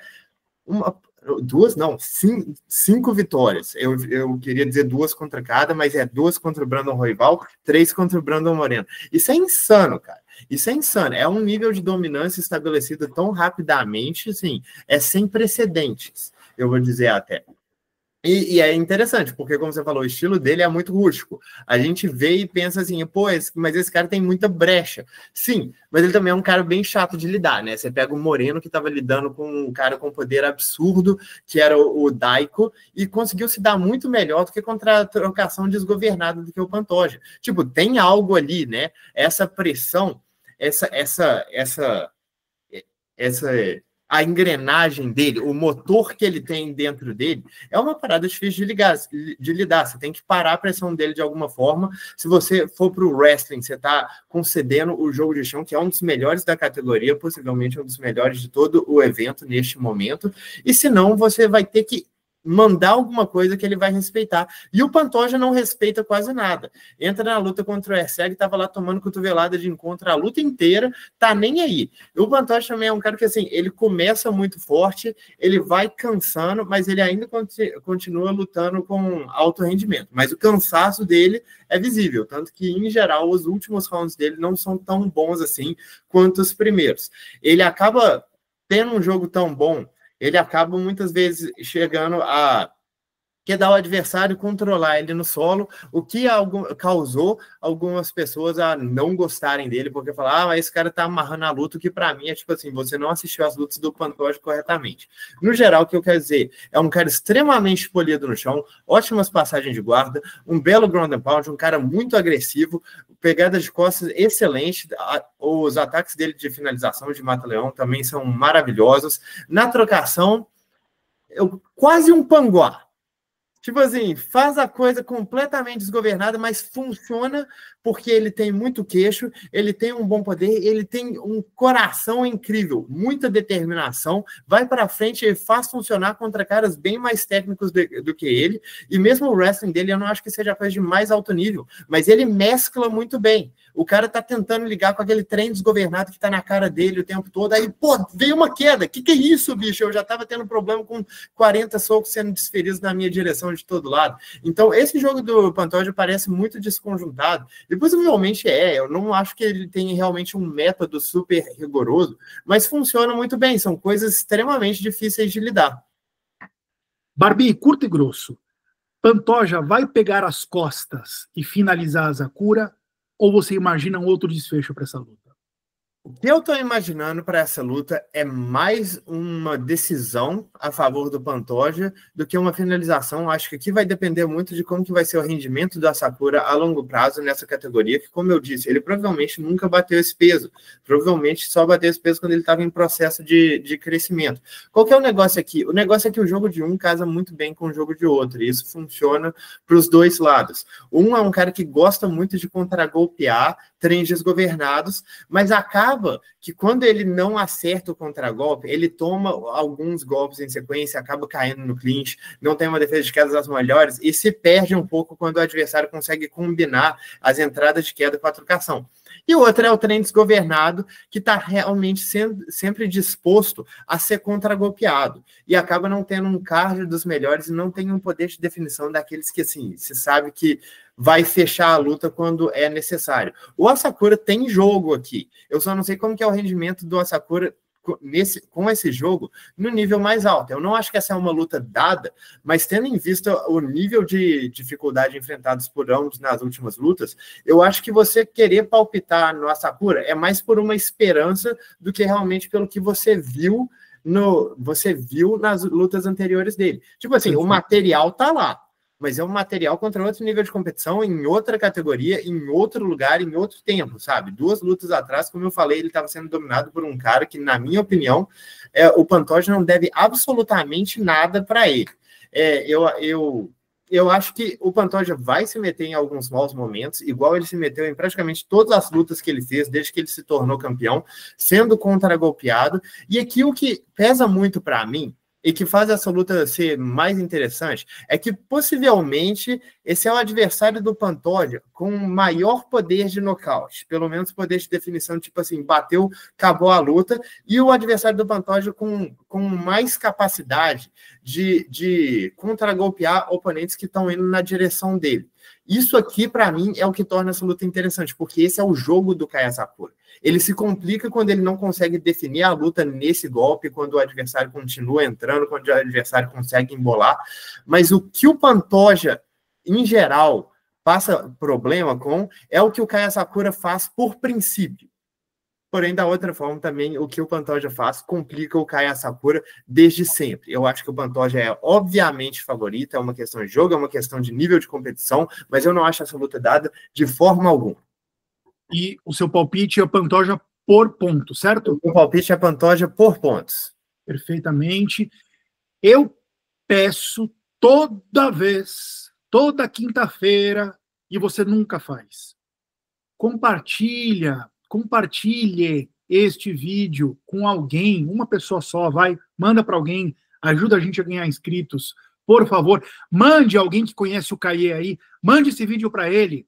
cinco vitórias. Eu queria dizer 2 contra cada, mas é 2 contra o Brandon Royval, 3 contra o Brandon Moreno. Isso é insano, cara. Isso é insano. É um nível de dominância estabelecido tão rapidamente, assim, é sem precedentes, eu vou dizer até. E é interessante, porque, como você falou, o estilo dele é muito rústico. A gente vê e pensa assim, pô, mas esse cara tem muita brecha. Sim, mas ele também é um cara bem chato de lidar, né? Você pega o Moreno, que estava lidando com um cara com poder absurdo, que era o Daiko, e conseguiu se dar muito melhor do que contra a trocação desgovernada do que o Pantoja. Tipo, tem algo ali, né? Essa pressão, a engrenagem dele, o motor que ele tem dentro dele, é uma parada difícil de lidar. Você tem que parar a pressão dele de alguma forma. Se você for para o wrestling, você está concedendo o jogo de chão, que é um dos melhores da categoria, possivelmente um dos melhores de todo o evento neste momento. E se não, você vai ter que mandar alguma coisa que ele vai respeitar. E o Pantoja não respeita quase nada. Entra na luta contra o Erceg, estava lá tomando cotovelada de encontro a luta inteira, tá nem aí. E o Pantoja também é um cara que, assim, ele começa muito forte, ele vai cansando, mas ele ainda continua lutando com alto rendimento. Mas o cansaço dele é visível, tanto que, em geral, os últimos rounds dele não são tão bons assim quanto os primeiros. Ele acaba tendo um jogo tão bom, ele acaba muitas vezes chegando a quedar o adversário controlar ele no solo, o que causou algumas pessoas a não gostarem dele, porque falaram, mas esse cara tá amarrando a luta, que para mim é tipo assim, você não assistiu as lutas do Pantoja corretamente. No geral, o que eu quero dizer, é um cara extremamente polido no chão, ótimas passagens de guarda, um belo ground and pound, um cara muito agressivo, pegada de costas excelente, os ataques dele de finalização de mata-leão também são maravilhosos. Na trocação, quase um panguá. Tipo assim, faz a coisa completamente desgovernada, mas funciona porque ele tem muito queixo, ele tem um bom poder, ele tem um coração incrível, muita determinação, vai para frente e faz funcionar contra caras bem mais técnicos do que ele, e mesmo o wrestling dele, eu não acho que seja coisa de mais alto nível, mas ele mescla muito bem. O cara tá tentando ligar com aquele trem desgovernado que tá na cara dele o tempo todo, aí, pô, veio uma queda, que é isso, bicho? Eu já tava tendo problema com 40 socos sendo desferidos na minha direção de todo lado. Então, esse jogo do Pantoja parece muito desconjuntado, e possivelmente eu não acho que ele tenha realmente um método super rigoroso, mas funciona muito bem, são coisas extremamente difíceis de lidar. Barbie, curto e grosso, Pantoja vai pegar as costas e finalizar a Asakura, ou você imagina um outro desfecho para essa luta? O que eu estou imaginando para essa luta é mais uma decisão a favor do Pantoja do que uma finalização. Acho que aqui vai depender muito de como que vai ser o rendimento da Asakura a longo prazo nessa categoria, que, como eu disse, ele provavelmente nunca bateu esse peso. Provavelmente só bateu esse peso quando ele estava em processo de crescimento. Qual que é o negócio aqui? O negócio é que o jogo de um casa muito bem com o jogo de outro, e isso funciona para os dois lados. Um é um cara que gosta muito de contragolpear trens desgovernados, mas acaba que quando ele não acerta o contragolpe, ele toma alguns golpes em sequência, acaba caindo no clinch, não tem uma defesa de quedas das melhores e se perde um pouco quando o adversário consegue combinar as entradas de queda com a trocação. E o outro é o trem desgovernado, que está realmente sempre disposto a ser contragolpeado e acaba não tendo um cardio dos melhores e não tem um poder de definição daqueles que, assim, se sabe que vai fechar a luta quando é necessário. O Asakura tem jogo aqui. Eu só não sei como que é o rendimento do Asakura com esse jogo no nível mais alto. Eu não acho que essa é uma luta dada, mas tendo em vista o nível de dificuldade enfrentados por ambos nas últimas lutas, eu acho que você querer palpitar no Asakura é mais por uma esperança do que realmente pelo que você viu nas lutas anteriores dele. Tipo assim, o material tá lá. mas é um material contra outro nível de competição, em outra categoria, em outro lugar, em outro tempo, sabe? 2 lutas atrás, como eu falei, ele estava sendo dominado por um cara que, na minha opinião, o Pantoja não deve absolutamente nada para ele. Eu acho que o Pantoja vai se meter em alguns maus momentos, igual ele se meteu em praticamente todas as lutas que ele fez, desde que ele se tornou campeão, sendo contragolpeado. E aqui o que pesa muito para mim, e que faz essa luta ser mais interessante, é que possivelmente esse é o adversário do Pantoja com maior poder de nocaute, pelo menos poder de definição, tipo assim, bateu, acabou a luta, e o adversário do Pantoja com mais capacidade de contragolpear oponentes que estão indo na direção dele. Isso aqui, para mim, é o que torna essa luta interessante, porque esse é o jogo do Kaya Sakura. Ele se complica quando ele não consegue definir a luta nesse golpe, quando o adversário continua entrando, quando o adversário consegue embolar. Mas o que o Pantoja, em geral, passa problema com é o que o Kaya Sakura faz por princípio. Porém, da outra forma, também, o que o Pantoja faz complica o Kaya Sakura desde sempre. Eu acho que o Pantoja é obviamente favorito, é uma questão de jogo, é uma questão de nível de competição, mas eu não acho essa luta dada de forma alguma. E o seu palpite é o Pantoja por ponto, certo? O palpite é Pantoja por pontos. Perfeitamente. Eu peço toda vez, toda quinta-feira, e você nunca faz. Compartilhe este vídeo com alguém, uma pessoa só, vai, manda para alguém, ajuda a gente a ganhar inscritos, por favor, mande alguém que conhece o Caê aí, mande esse vídeo para ele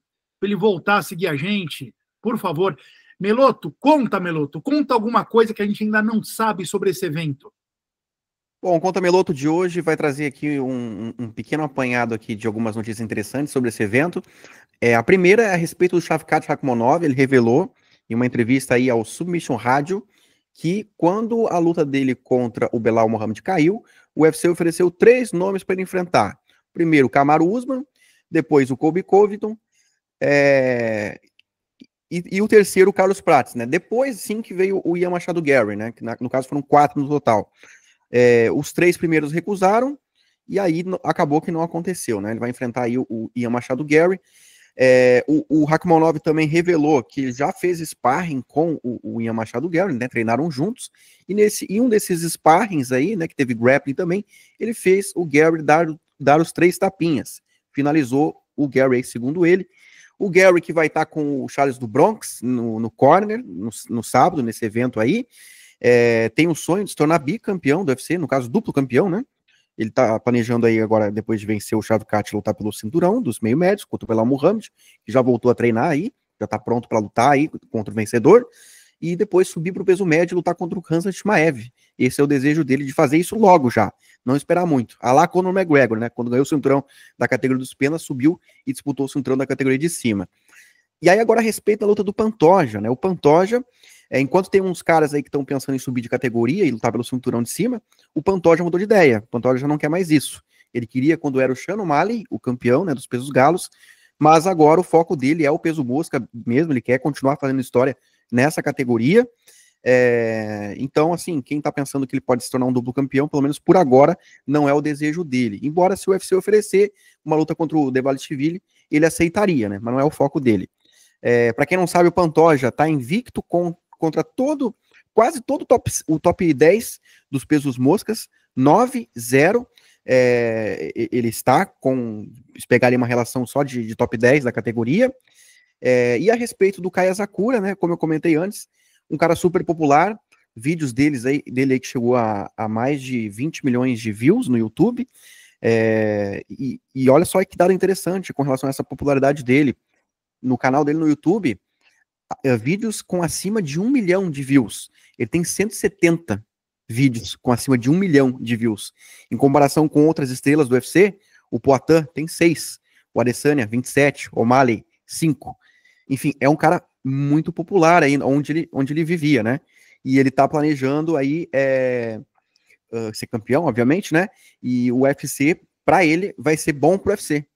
voltar a seguir a gente, por favor. Meloto, conta alguma coisa que a gente ainda não sabe sobre esse evento. Bom, o Conta Meloto de hoje vai trazer aqui um pequeno apanhado aqui de algumas notícias interessantes sobre esse evento. A primeira é a respeito do Shavkat Rakhmonov. Ele revelou em uma entrevista aí ao Submission Radio que quando a luta dele contra o Belal Muhammad caiu, o UFC ofereceu 3 nomes para ele enfrentar. Primeiro o Kamaru Usman, depois o Colby Covington, e o terceiro o Carlos Prates, né? Depois sim que veio o Ian Machado Garry, né? Que no caso foram 4 no total. Os 3 primeiros recusaram, e aí acabou que não aconteceu, né? Ele vai enfrentar aí o Ian Machado Garry. O Rakhmonov também revelou que ele já fez sparring com o Ian Machado Garry, né? Treinaram juntos, e um desses sparrings aí, né? Que teve grappling também, ele fez o Garry dar os 3 tapinhas. Finalizou o Garry, segundo ele. O Garry que vai estar com o Charles do Bronx no corner, no sábado, nesse evento aí. Tem o sonho de se tornar bicampeão do UFC, no caso, duplo campeão, né? Ele tá planejando aí agora, depois de vencer o Shavkat, lutar pelo cinturão dos meio médios, contra o Belal Muhammad, que já voltou a treinar aí, já tá pronto para lutar aí contra o vencedor, e depois subir pro peso médio e lutar contra o Khamzat Chimaev. Esse é o desejo dele, de fazer isso logo já, não esperar muito. A lá Conor McGregor, né? Quando ganhou o cinturão da categoria dos penas, subiu e disputou o cinturão da categoria de cima. E aí agora a respeito da luta do Pantoja, né? O Pantoja, enquanto tem uns caras aí que estão pensando em subir de categoria e lutar pelo cinturão de cima, o Pantoja mudou de ideia. O Pantoja já não quer mais isso. Ele queria quando era o Sean O'Malley, o campeão, né, dos pesos galos, mas agora o foco dele é o peso mosca mesmo, ele quer continuar fazendo história nessa categoria. Então, assim, quem tá pensando que ele pode se tornar um duplo campeão, pelo menos por agora, não é o desejo dele. Embora se o UFC oferecer uma luta contra o Dvalishvili, ele aceitaria, né, mas não é o foco dele. Para quem não sabe, o Pantoja tá invicto contra quase todo o top 10 dos pesos moscas, 9-0. Ele está se pegarem uma relação só de top 10 da categoria. E a respeito do Kaya Sakura, né, como eu comentei antes, um cara super popular, vídeos dele aí que chegou a mais de 20 milhões de views no YouTube. E olha só que dado interessante com relação a essa popularidade dele. No canal dele no YouTube, vídeos com acima de 1 milhão de views. Ele tem 170 vídeos com acima de 1 milhão de views. Em comparação com outras estrelas do UFC, o Poatan tem 6, o Adesanya 27, o O'Malley 5. Enfim, é um cara muito popular aí onde ele vivia, né? E ele tá planejando aí ser campeão, obviamente, né? E o UFC, para ele, vai ser bom pro UFC.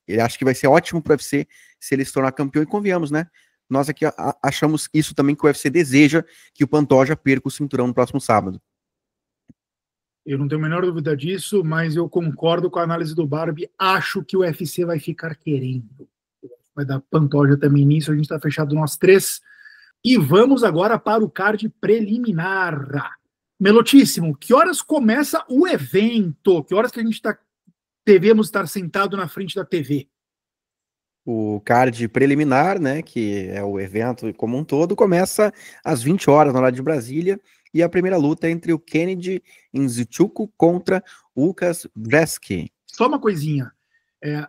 Ele acha que vai ser ótimo pro UFC se ele se tornar campeão, e convenhamos, né? Nós aqui achamos isso também, que o UFC deseja que o Pantoja perca o cinturão no próximo sábado. Eu não tenho a menor dúvida disso, mas eu concordo com a análise do Barbie. Acho que o UFC vai ficar querendo. Vai dar pantoja também nisso. A gente está fechado nós três. E vamos agora para o card preliminar. Melotíssimo, que horas começa o evento? Que horas que a gente devemos estar sentado na frente da TV? O card preliminar, né, que é o evento como um todo, começa às 20 horas na hora de Brasília, e a primeira luta é entre o Kennedy Nzechukwu contra o Lucas Brzeski. Só uma coisinha.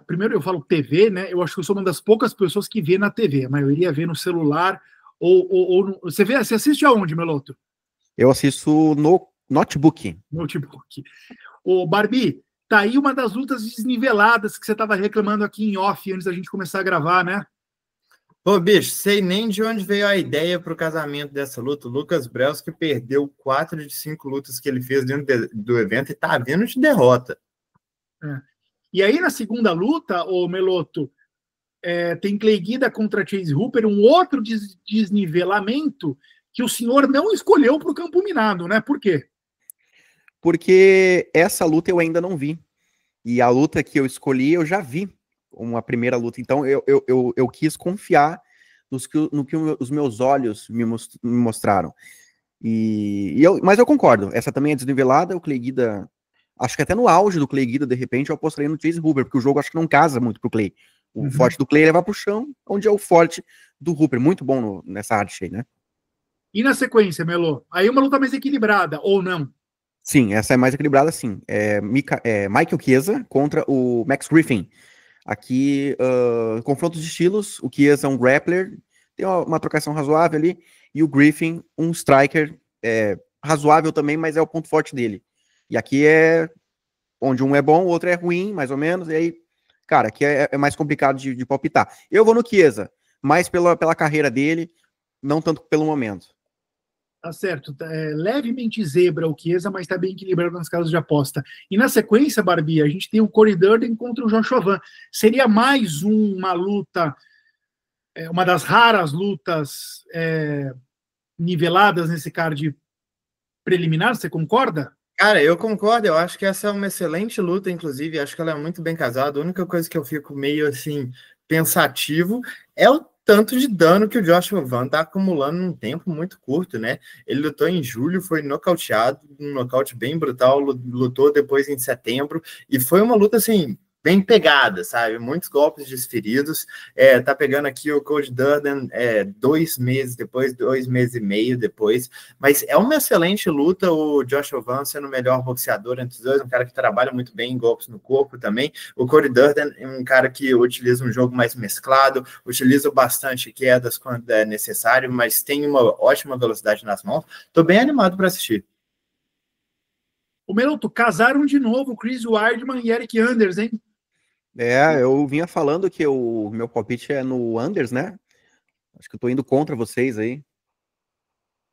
Primeiro eu falo TV, né? Eu acho que eu sou uma das poucas pessoas que vê na TV. A maioria vê no celular ou você assiste aonde, Meloto? Eu assisto no notebook. Notebook. Ô, Barbie, tá aí uma das lutas desniveladas que você estava reclamando aqui em off antes da gente começar a gravar, né? Pô, bicho, sei nem de onde veio a ideia para o casamento dessa luta. O Lucas Brzeski perdeu 4 de 5 lutas que ele fez dentro do evento e tá vindo de derrota. E aí, na segunda luta, o Meloto, tem Clay Guida contra Chase Hooper, um outro desnivelamento que o senhor não escolheu para o campo minado, né? Por quê? Porque essa luta eu ainda não vi. E a luta que eu escolhi, eu já vi uma primeira luta. Então, eu quis confiar no que os meus olhos me mostraram. Mas eu concordo. Essa também é desnivelada. O Clay Guida, acho que até no auge do Clay Guida, de repente, eu apostaria no Chase Hooper, porque o jogo acho que não casa muito pro Clay. O forte do Clay é levar pro chão, onde é o forte do Hooper. Muito bom nessa arte aí, né? E na sequência, Melo? Aí uma luta mais equilibrada, ou não? Sim, essa é mais equilibrada, sim. Michael Chiesa contra o Max Griffin. Aqui, confrontos de estilos. O Chiesa é um grappler, tem uma trocação razoável ali, e o Griffin, um striker razoável também, mas é o ponto forte dele. E aqui é onde um é bom, o outro é ruim, mais ou menos, e aí, cara, aqui é mais complicado de palpitar. Eu vou no Chiesa, mais pela carreira dele, não tanto pelo momento. Tá certo, levemente zebra o Chiesa, mas tá bem equilibrado nas casas de aposta. E na sequência, Barbie, a gente tem o Corey Durden contra o Joshua Van. Seria mais uma luta, uma das raras lutas niveladas nesse card preliminar, você concorda? Cara, eu concordo, eu acho que essa é uma excelente luta, inclusive, acho que ela é muito bem casada. A única coisa que eu fico meio, assim, pensativo é o tanto de dano que o Joshua Van tá acumulando num tempo muito curto, né? Ele lutou em julho, foi nocauteado, um nocaute bem brutal, lutou depois em setembro, e foi uma luta, assim, bem pegada, sabe? Muitos golpes desferidos. Tá pegando aqui o Cody Durden 2 meses depois, 2 meses e meio depois. Mas é uma excelente luta, o Joshua Van sendo o melhor boxeador entre os dois, um cara que trabalha muito bem em golpes no corpo também. O Cody Durden é um cara que utiliza um jogo mais mesclado, utiliza bastante quedas quando é necessário, mas tem uma ótima velocidade nas mãos. Tô bem animado para assistir. O Meloto, casaram de novo Chris Weidman e Eric Anders, hein? Eu vinha falando que o meu palpite é no Anders, né? Acho que eu tô indo contra vocês aí.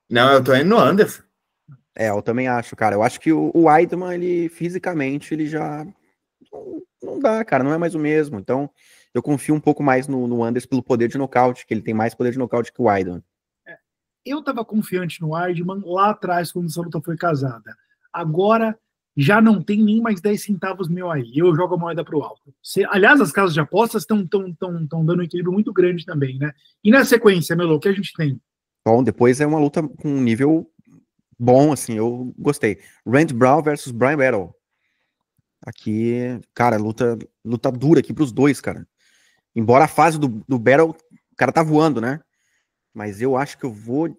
Não, eu tô indo no Anders. Eu também acho, cara. Eu acho que o Weidman, ele fisicamente, ele já não dá, cara, não é mais o mesmo. Então, eu confio um pouco mais no Anders pelo poder de nocaute, que ele tem mais poder de nocaute que o Weidman. Eu tava confiante no Weidman lá atrás, quando essa luta foi casada. Agora já não tem nem mais 10 centavos meu aí. Eu jogo a moeda pro alto. Aliás, as casas de apostas estão dando um equilíbrio muito grande também, né? E na sequência, Melo, o que a gente tem? Bom, depois é uma luta com um nível bom, assim, eu gostei. Randy Brown versus Brian Battle. Aqui, cara, luta dura aqui pros dois, cara. Embora a fase do Battle, o cara tá voando, né? Mas eu acho que eu vou...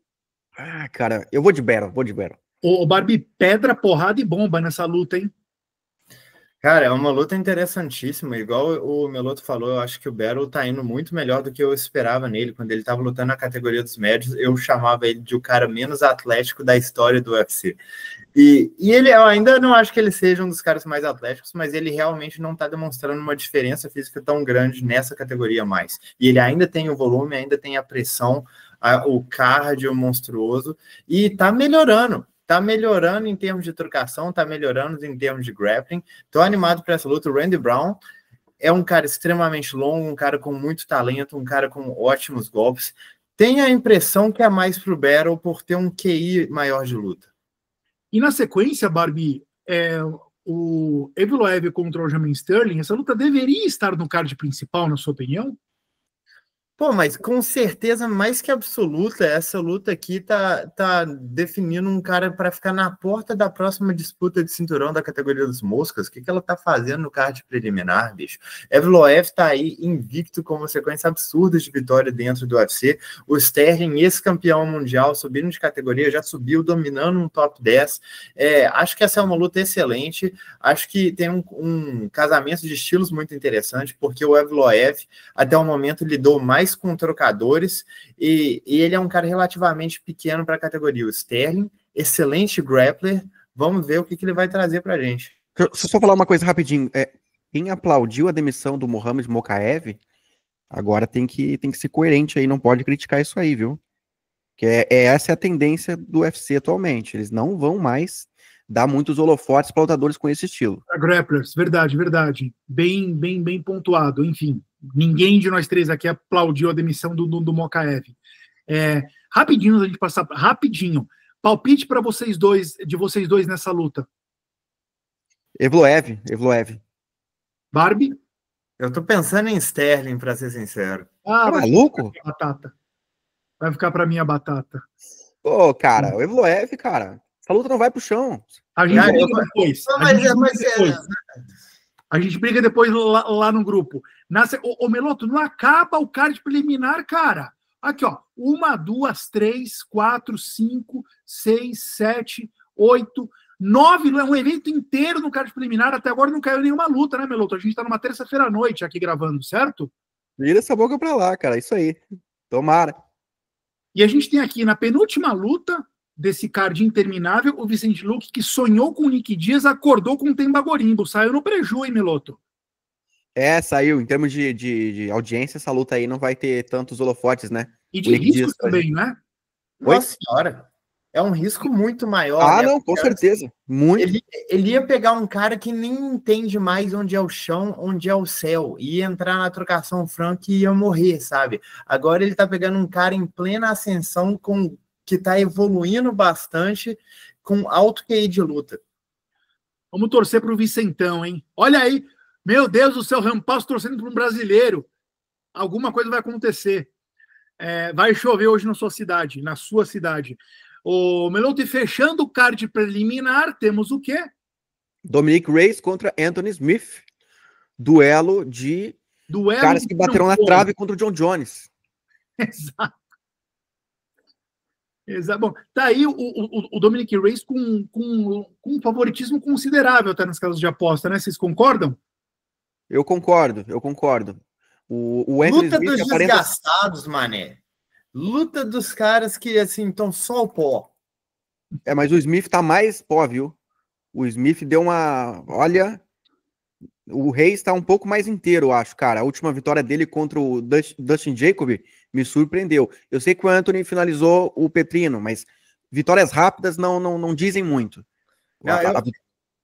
cara, eu vou de Battle. Ô, Barbie, pedra, porrada e bomba nessa luta, hein? Cara, é uma luta interessantíssima. Igual o Meloto falou, eu acho que o Battle tá indo muito melhor do que eu esperava nele. Quando ele tava lutando na categoria dos médios, eu chamava ele de o cara menos atlético da história do UFC. E eu ainda não acho que ele seja um dos caras mais atléticos, mas ele realmente não tá demonstrando uma diferença física tão grande nessa categoria mais. E ele ainda tem o volume, ainda tem a pressão, o cardio monstruoso, e tá melhorando. Tá melhorando em termos de trocação, tá melhorando em termos de grappling. Tô animado para essa luta. O Randy Brown é um cara extremamente longo, um cara com muito talento, um cara com ótimos golpes. Tenho a impressão que é mais pro Battle por ter um QI maior de luta. E na sequência, Barbie, o Evloev contra o Aljamain Sterling, essa luta deveria estar no card principal, na sua opinião? Pô, mas com certeza, mais que absoluta, essa luta aqui tá definindo um cara para ficar na porta da próxima disputa de cinturão da categoria dos moscas. O que ela tá fazendo no card preliminar, bicho? Evloev tá aí invicto com uma sequência absurda de vitória dentro do UFC. O Sterling, ex-campeão mundial, subindo de categoria, já subiu dominando um top 10. Acho que essa é uma luta excelente. Acho que tem um casamento de estilos muito interessante, porque o Evloev, até o momento, lidou mais com trocadores, e ele é um cara relativamente pequeno para a categoria. O Sterling, excelente grappler, vamos ver o que ele vai trazer para a gente. Deixa eu só falar uma coisa rapidinho. Quem aplaudiu a demissão do Mohamed Mokaev, agora tem que ser coerente aí, não pode criticar isso aí, viu? Que essa é a tendência do UFC atualmente, eles não vão mais dar muitos holofotes para lutadores com esse estilo. Grapplers, verdade. Bem pontuado, enfim. Ninguém de nós três aqui aplaudiu a demissão do Mokaev. Rapidinho, a gente passar. Rapidinho. Palpite para vocês dois nessa luta. Evloev. Barbie? Eu tô pensando em Sterling, para ser sincero. Tá maluco? Batata. Vai ficar para mim a batata. Pô, cara, o Evloev, cara, essa luta não vai pro chão. A gente briga depois. A gente briga depois lá no grupo. Ô, Meloto, não acaba o card preliminar, cara. Aqui, ó. 1, 2, 3, 4, 5, 6, 7, 8, 9. É um evento inteiro no card preliminar. Até agora não caiu nenhuma luta, né, Meloto? A gente tá numa terça-feira à noite aqui gravando, certo? Vira essa boca pra lá, cara. Isso aí. Tomara. E a gente tem aqui na penúltima luta desse card interminável, o Vicente Luque, que sonhou com o Nick Diaz, acordou com o Themba Gorimbo. Saiu no preju, hein, Meloto? Saiu. Em termos de audiência, essa luta aí não vai ter tantos holofotes, né? E de riscos também, né? Nossa senhora. É um risco muito maior. Né? Não, com certeza. Muito. Ele ia pegar um cara que nem entende mais onde é o chão, onde é o céu. Ia entrar na trocação franca e ia morrer, sabe? Agora ele tá pegando um cara em plena ascensão que está evoluindo bastante, com alto QI de luta. Vamos torcer para o Vicentão, hein? Olha aí, meu Deus do céu, Rampaz torcendo para um brasileiro. Alguma coisa vai acontecer. Vai chover hoje na sua cidade. O Meloto, fechando o card preliminar, temos o quê? Dominic Reyes contra Anthony Smith. Duelo caras que bateram na trave contra o John Jones. Exato. Bom, tá aí o Dominic Reyes com um favoritismo considerável até nas casas de aposta, né? Vocês concordam? Eu concordo. O Luta dos desgastados, mané. Luta dos caras que, assim, estão só o pó. Mas o Smith tá mais pó, viu? O Smith deu uma... Olha, o Reis tá um pouco mais inteiro, eu acho, cara. A última vitória dele contra o Dustin Jacob me surpreendeu. Eu sei que o Anthony finalizou o Petrino, mas vitórias rápidas não dizem muito.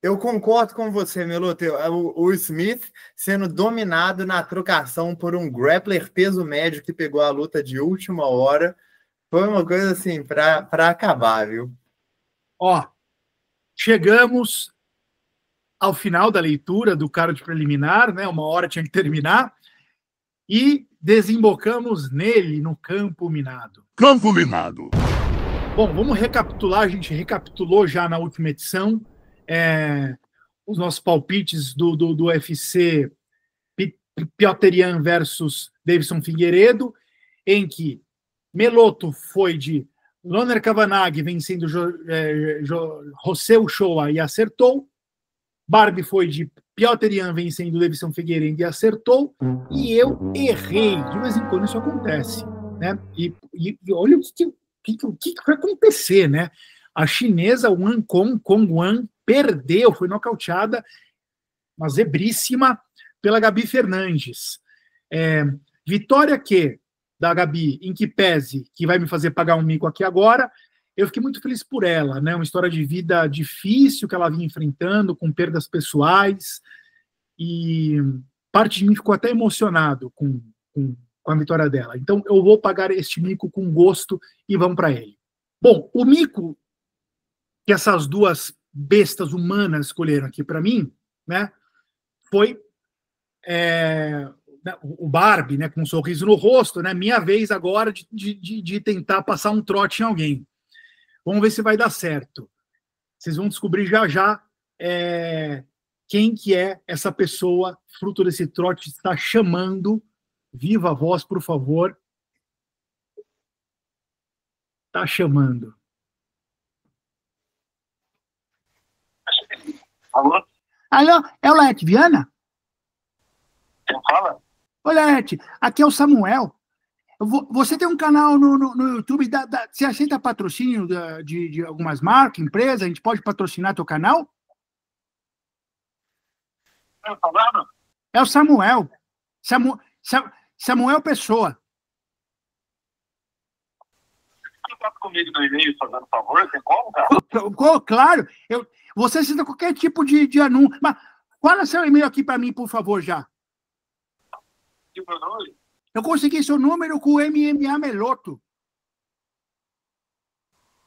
Eu concordo com você, Meloto. O Smith sendo dominado na trocação por um grappler peso médio que pegou a luta de última hora. Foi uma coisa assim, para acabar, viu? Ó, chegamos ao final da leitura do card preliminar, né? Uma hora tinha que terminar. E desembocamos nele, no campo minado. Campo minado. Bom, vamos recapitular. A gente recapitulou já na última edição os nossos palpites do UFC Petr Yan versus Deiveson Figueiredo, em que Meloto foi de Loner Kavanagh vencendo José Uchoa e acertou. Barbie foi de Petr Yan vencendo Deiveson Figueiredo e acertou. E eu errei. De vez em quando isso acontece, né? E olha o que vai acontecer, né? A chinesa Wan Kong perdeu, foi nocauteada, uma zebríssima, pela Gabi Fernandes. Vitória da Gabi, em que pese, que vai me fazer pagar um mico aqui agora. Eu fiquei muito feliz por ela, né? Uma história de vida difícil que ela vinha enfrentando, com perdas pessoais, e parte de mim ficou até emocionado com a vitória dela. Então eu vou pagar este mico com gosto e vamos para ele. Bom, o mico que essas duas bestas humanas escolheram aqui para mim, né, foi o Barbie, né, com um sorriso no rosto, né, minha vez agora de tentar passar um trote em alguém. Vamos ver se vai dar certo. Vocês vão descobrir já já quem que é essa pessoa, fruto desse trote, está chamando. Viva a voz, por favor. Está chamando. Alô? Alô, é o Laerte Viana? Quem fala? Oi, Laerte, aqui é o Samuel. Você tem um canal no YouTube, você aceita patrocínio de algumas marcas, empresas? A gente pode patrocinar teu canal? Quem tá falando? É o Samuel. Samuel Pessoa. Contato comigo no e-mail, fazendo favor, tem como, cara? Claro, você aceita qualquer tipo de anúncio. Mas fala seu e-mail aqui para mim, por favor, já. E o meu nome? Eu consegui seu número com o MMA Meloto.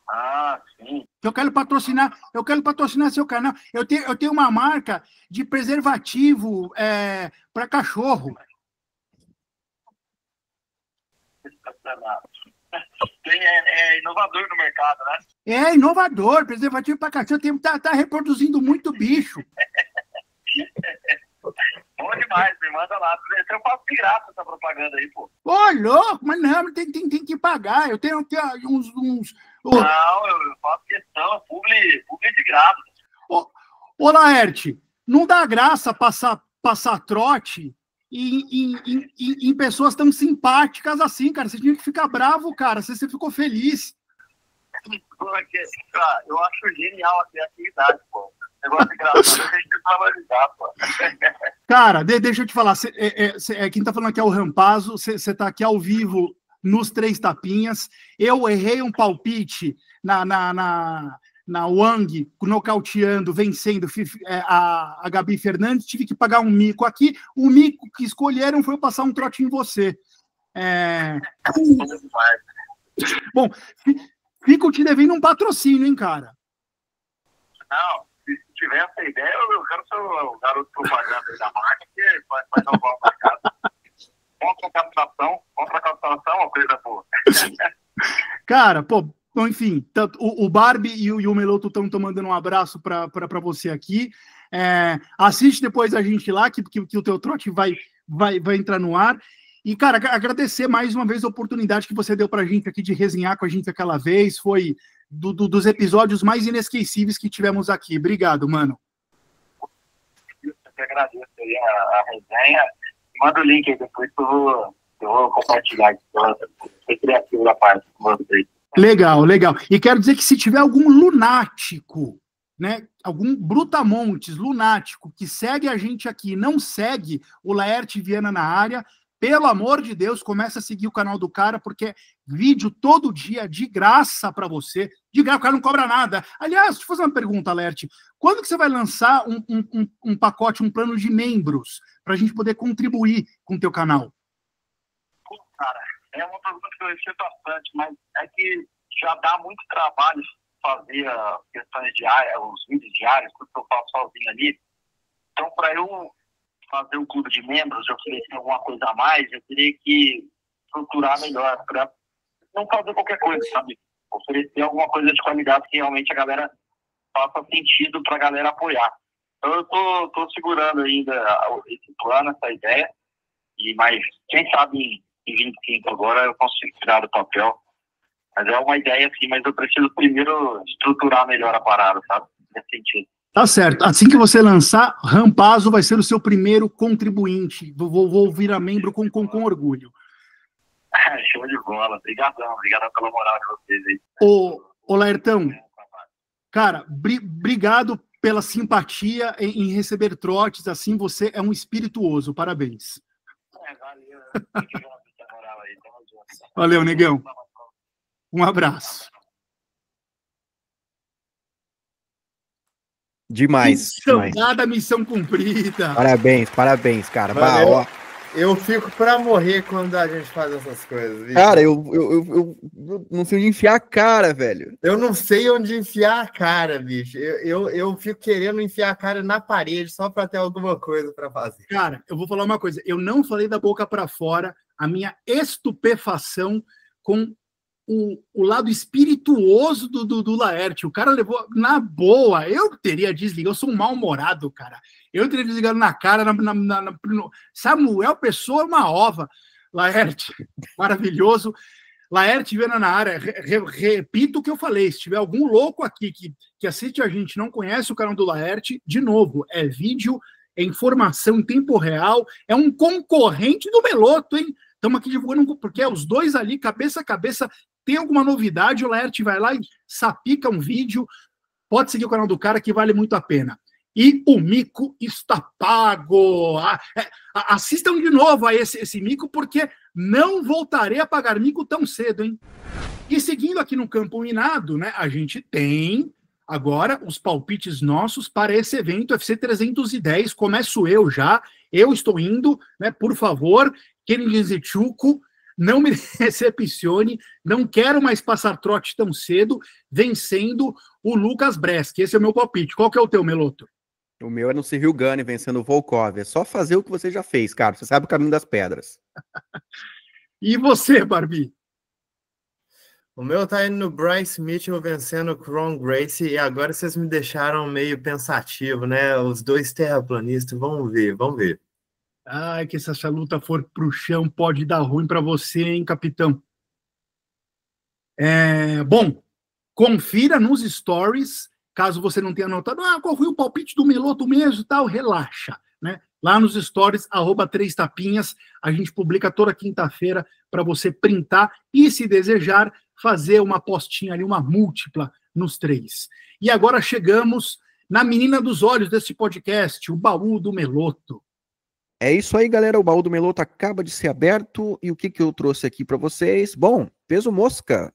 Ah, sim. Eu quero patrocinar seu canal. Eu tenho uma marca de preservativo para cachorro. É inovador no mercado, né? É inovador, preservativo para cachorro. Tá reproduzindo muito bicho. Bom demais, me manda lá. Eu faço de graça essa propaganda aí, pô. Ô, louco, mas não, tem que pagar. Eu tenho uns... Não, eu faço questão, publi de graça. Ô, Laerte, não dá graça passar trote em pessoas tão simpáticas assim, cara. Você tinha que ficar bravo, cara. Você ficou feliz. Eu acho genial a criatividade, pô. Negócio engraçado, a gente tem que valorizar, pô. Cara, deixa eu te falar. Quem tá falando aqui é o Rampazzo. Você tá aqui ao vivo nos 3 tapinhas. Eu errei um palpite na Wang, nocauteando, vencendo a Gabi Fernandes. Tive que pagar um mico aqui. O mico que escolheram foi passar um trote em você. Bom, fico te devendo um patrocínio, hein, cara? Não, se tiver essa ideia, eu quero ser o garoto propaganda aí da marca, que vai salvar o mercado. Contra a captação, uma coisa boa. Cara, pô, enfim, o Barbie e o Meloto estão mandando um abraço para você aqui. Assiste depois a gente lá, que o teu trote vai entrar no ar. E, cara, agradecer mais uma vez a oportunidade que você deu pra gente aqui de resenhar com a gente aquela vez. Foi dos episódios mais inesquecíveis que tivemos aqui. Obrigado, mano. Eu que agradeço aí a resenha. Manda o link aí depois que eu vou compartilhar aqui. Foi criativo da parte com vocês. Legal. E quero dizer que se tiver algum lunático, né, algum brutamontes lunático que segue a gente aqui e não segue o Laerte Viana na área, pelo amor de Deus, começa a seguir o canal do cara, porque é vídeo todo dia, de graça para você. De graça, o cara não cobra nada. Aliás, deixa eu fazer uma pergunta, Laerte. Quando que você vai lançar um pacote, um plano de membros, para a gente poder contribuir com o teu canal? Cara, é uma pergunta que eu recebo bastante, mas é que já dá muito trabalho fazer as questões diárias, os vídeos diários, tudo que eu faço sozinho ali. Então, para eu fazer um clube de membros, oferecer alguma coisa a mais, eu teria que estruturar melhor, para não fazer qualquer coisa, sabe? Oferecer alguma coisa de qualidade que realmente a galera faça sentido para a galera apoiar. Então eu tô segurando ainda esse plano, essa ideia, mas quem sabe em 25 agora eu consigo tirar do papel. Mas é uma ideia assim, mas eu preciso primeiro estruturar melhor a parada, sabe? Nesse sentido. Tá certo. Assim que você lançar, Rampazzo vai ser o seu primeiro contribuinte. Vou virar membro com orgulho. Show de bola. Obrigadão pela moral de vocês aí. Ô Laertão, cara, obrigado pela simpatia em receber trotes. Assim, você é um espirituoso. Parabéns. Valeu. Valeu, negão. Um abraço. Demais. Missão dada, missão cumprida. Parabéns, cara. Valeu. Eu fico pra morrer quando a gente faz essas coisas, bicho. Cara, eu não sei onde enfiar a cara, velho. Eu não sei onde enfiar a cara, bicho. Eu fico querendo enfiar a cara na parede só pra ter alguma coisa pra fazer. Cara, eu vou falar uma coisa. Eu não falei da boca para fora a minha estupefação com o lado espirituoso do Laerte. O cara levou na boa. Eu teria desligado. Eu sou um mal-humorado, cara. Eu teria desligado na cara. Samuel Pessoa é uma ova. Laerte, maravilhoso. Laerte Viana na área. Repito o que eu falei. Se tiver algum louco aqui que assiste a gente não conhece o canal do Laerte, de novo, é vídeo, é informação em tempo real, é um concorrente do Meloto, hein? Estamos aqui divulgando, porque é os dois ali, cabeça a cabeça. Tem alguma novidade, o Laerte vai lá e sapica um vídeo. Pode seguir o canal do cara que vale muito a pena. E o mico está pago. Assistam de novo a esse mico, porque não voltarei a pagar mico tão cedo, hein? E seguindo aqui no campo minado, né, a gente tem agora os palpites nossos para esse evento UFC 310. Começo eu já. Eu estou indo, né? Por favor, Kennedy Nzechukwu, não me decepcione, não quero mais passar trote tão cedo, vencendo o Lucas Bresk. Esse é o meu palpite. Qual que é o teu, Meloto? O meu é no Cyril Gane vencendo o Volkov. É só fazer o que você já fez, cara. Você sabe o caminho das pedras. E você, Barbie? O meu tá indo no Bryce Mitchell vencendo o Kron Gracie, e agora vocês me deixaram meio pensativo, né? Os dois terraplanistas, vamos ver. Ai, que se essa luta for pro chão, pode dar ruim para você, hein, capitão? Bom, confira nos stories, caso você não tenha anotado, qual foi o palpite do Meloto mesmo e tal, relaxa, né? Lá nos stories, @3tapinhas, a gente publica toda quinta-feira para você printar e, se desejar, fazer uma postinha ali, uma múltipla nos 3. E agora chegamos na menina dos olhos desse podcast, o baú do Meloto. É isso aí, galera. O baú do Meloto acaba de ser aberto. E o que eu trouxe aqui para vocês? Bom, peso mosca.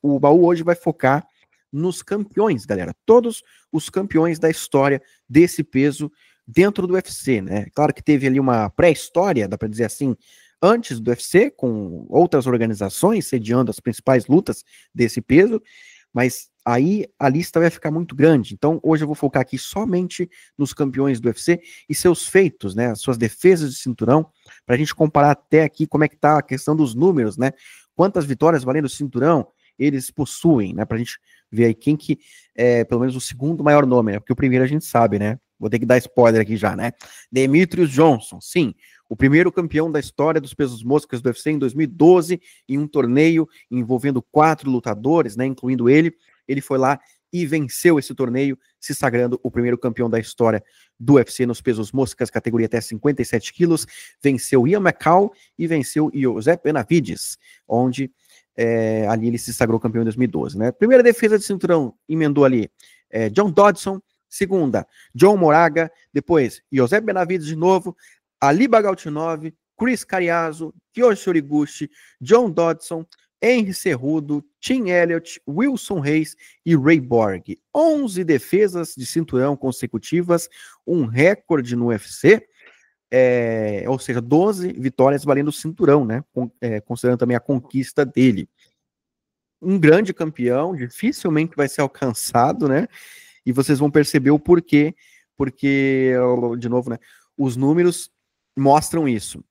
O baú hoje vai focar nos campeões, galera. Todos os campeões da história desse peso dentro do UFC, né? Claro que teve ali uma pré-história, dá para dizer assim, antes do UFC, com outras organizações sediando as principais lutas desse peso, mas aí a lista vai ficar muito grande. Então, hoje eu vou focar aqui somente nos campeões do UFC e seus feitos, né? As suas defesas de cinturão, para a gente comparar até aqui como é que tá a questão dos números, né? Quantas vitórias valendo o cinturão eles possuem, né? Pra gente ver aí quem que é, pelo menos, o segundo maior nome, né? Porque o primeiro a gente sabe, né? Vou ter que dar spoiler aqui já, né? Demetrius Johnson, sim, o primeiro campeão da história dos pesos moscas do UFC em 2012, em um torneio envolvendo 4 lutadores, né? Incluindo ele foi lá e venceu esse torneio, se sagrando o primeiro campeão da história do UFC nos pesos moscas, categoria até 57 quilos, venceu Ian McCall e venceu Josep Benavides, onde ali ele se sagrou campeão em 2012, né? Primeira defesa de cinturão, emendou ali John Dodson. Segunda, John Moraga. Depois, Josep Benavides de novo, Ali Bagaltinov, Chris Cariaso, Kyoshi Horiguchi, John Dodson, Henry Cejudo, Tim Elliott, Wilson Reis e Ray Borg. 11 defesas de cinturão consecutivas, um recorde no UFC, ou seja, 12 vitórias valendo o cinturão, né? Considerando também a conquista dele. Um grande campeão, dificilmente vai ser alcançado, né? E vocês vão perceber o porquê, porque, de novo, né, os números mostram isso.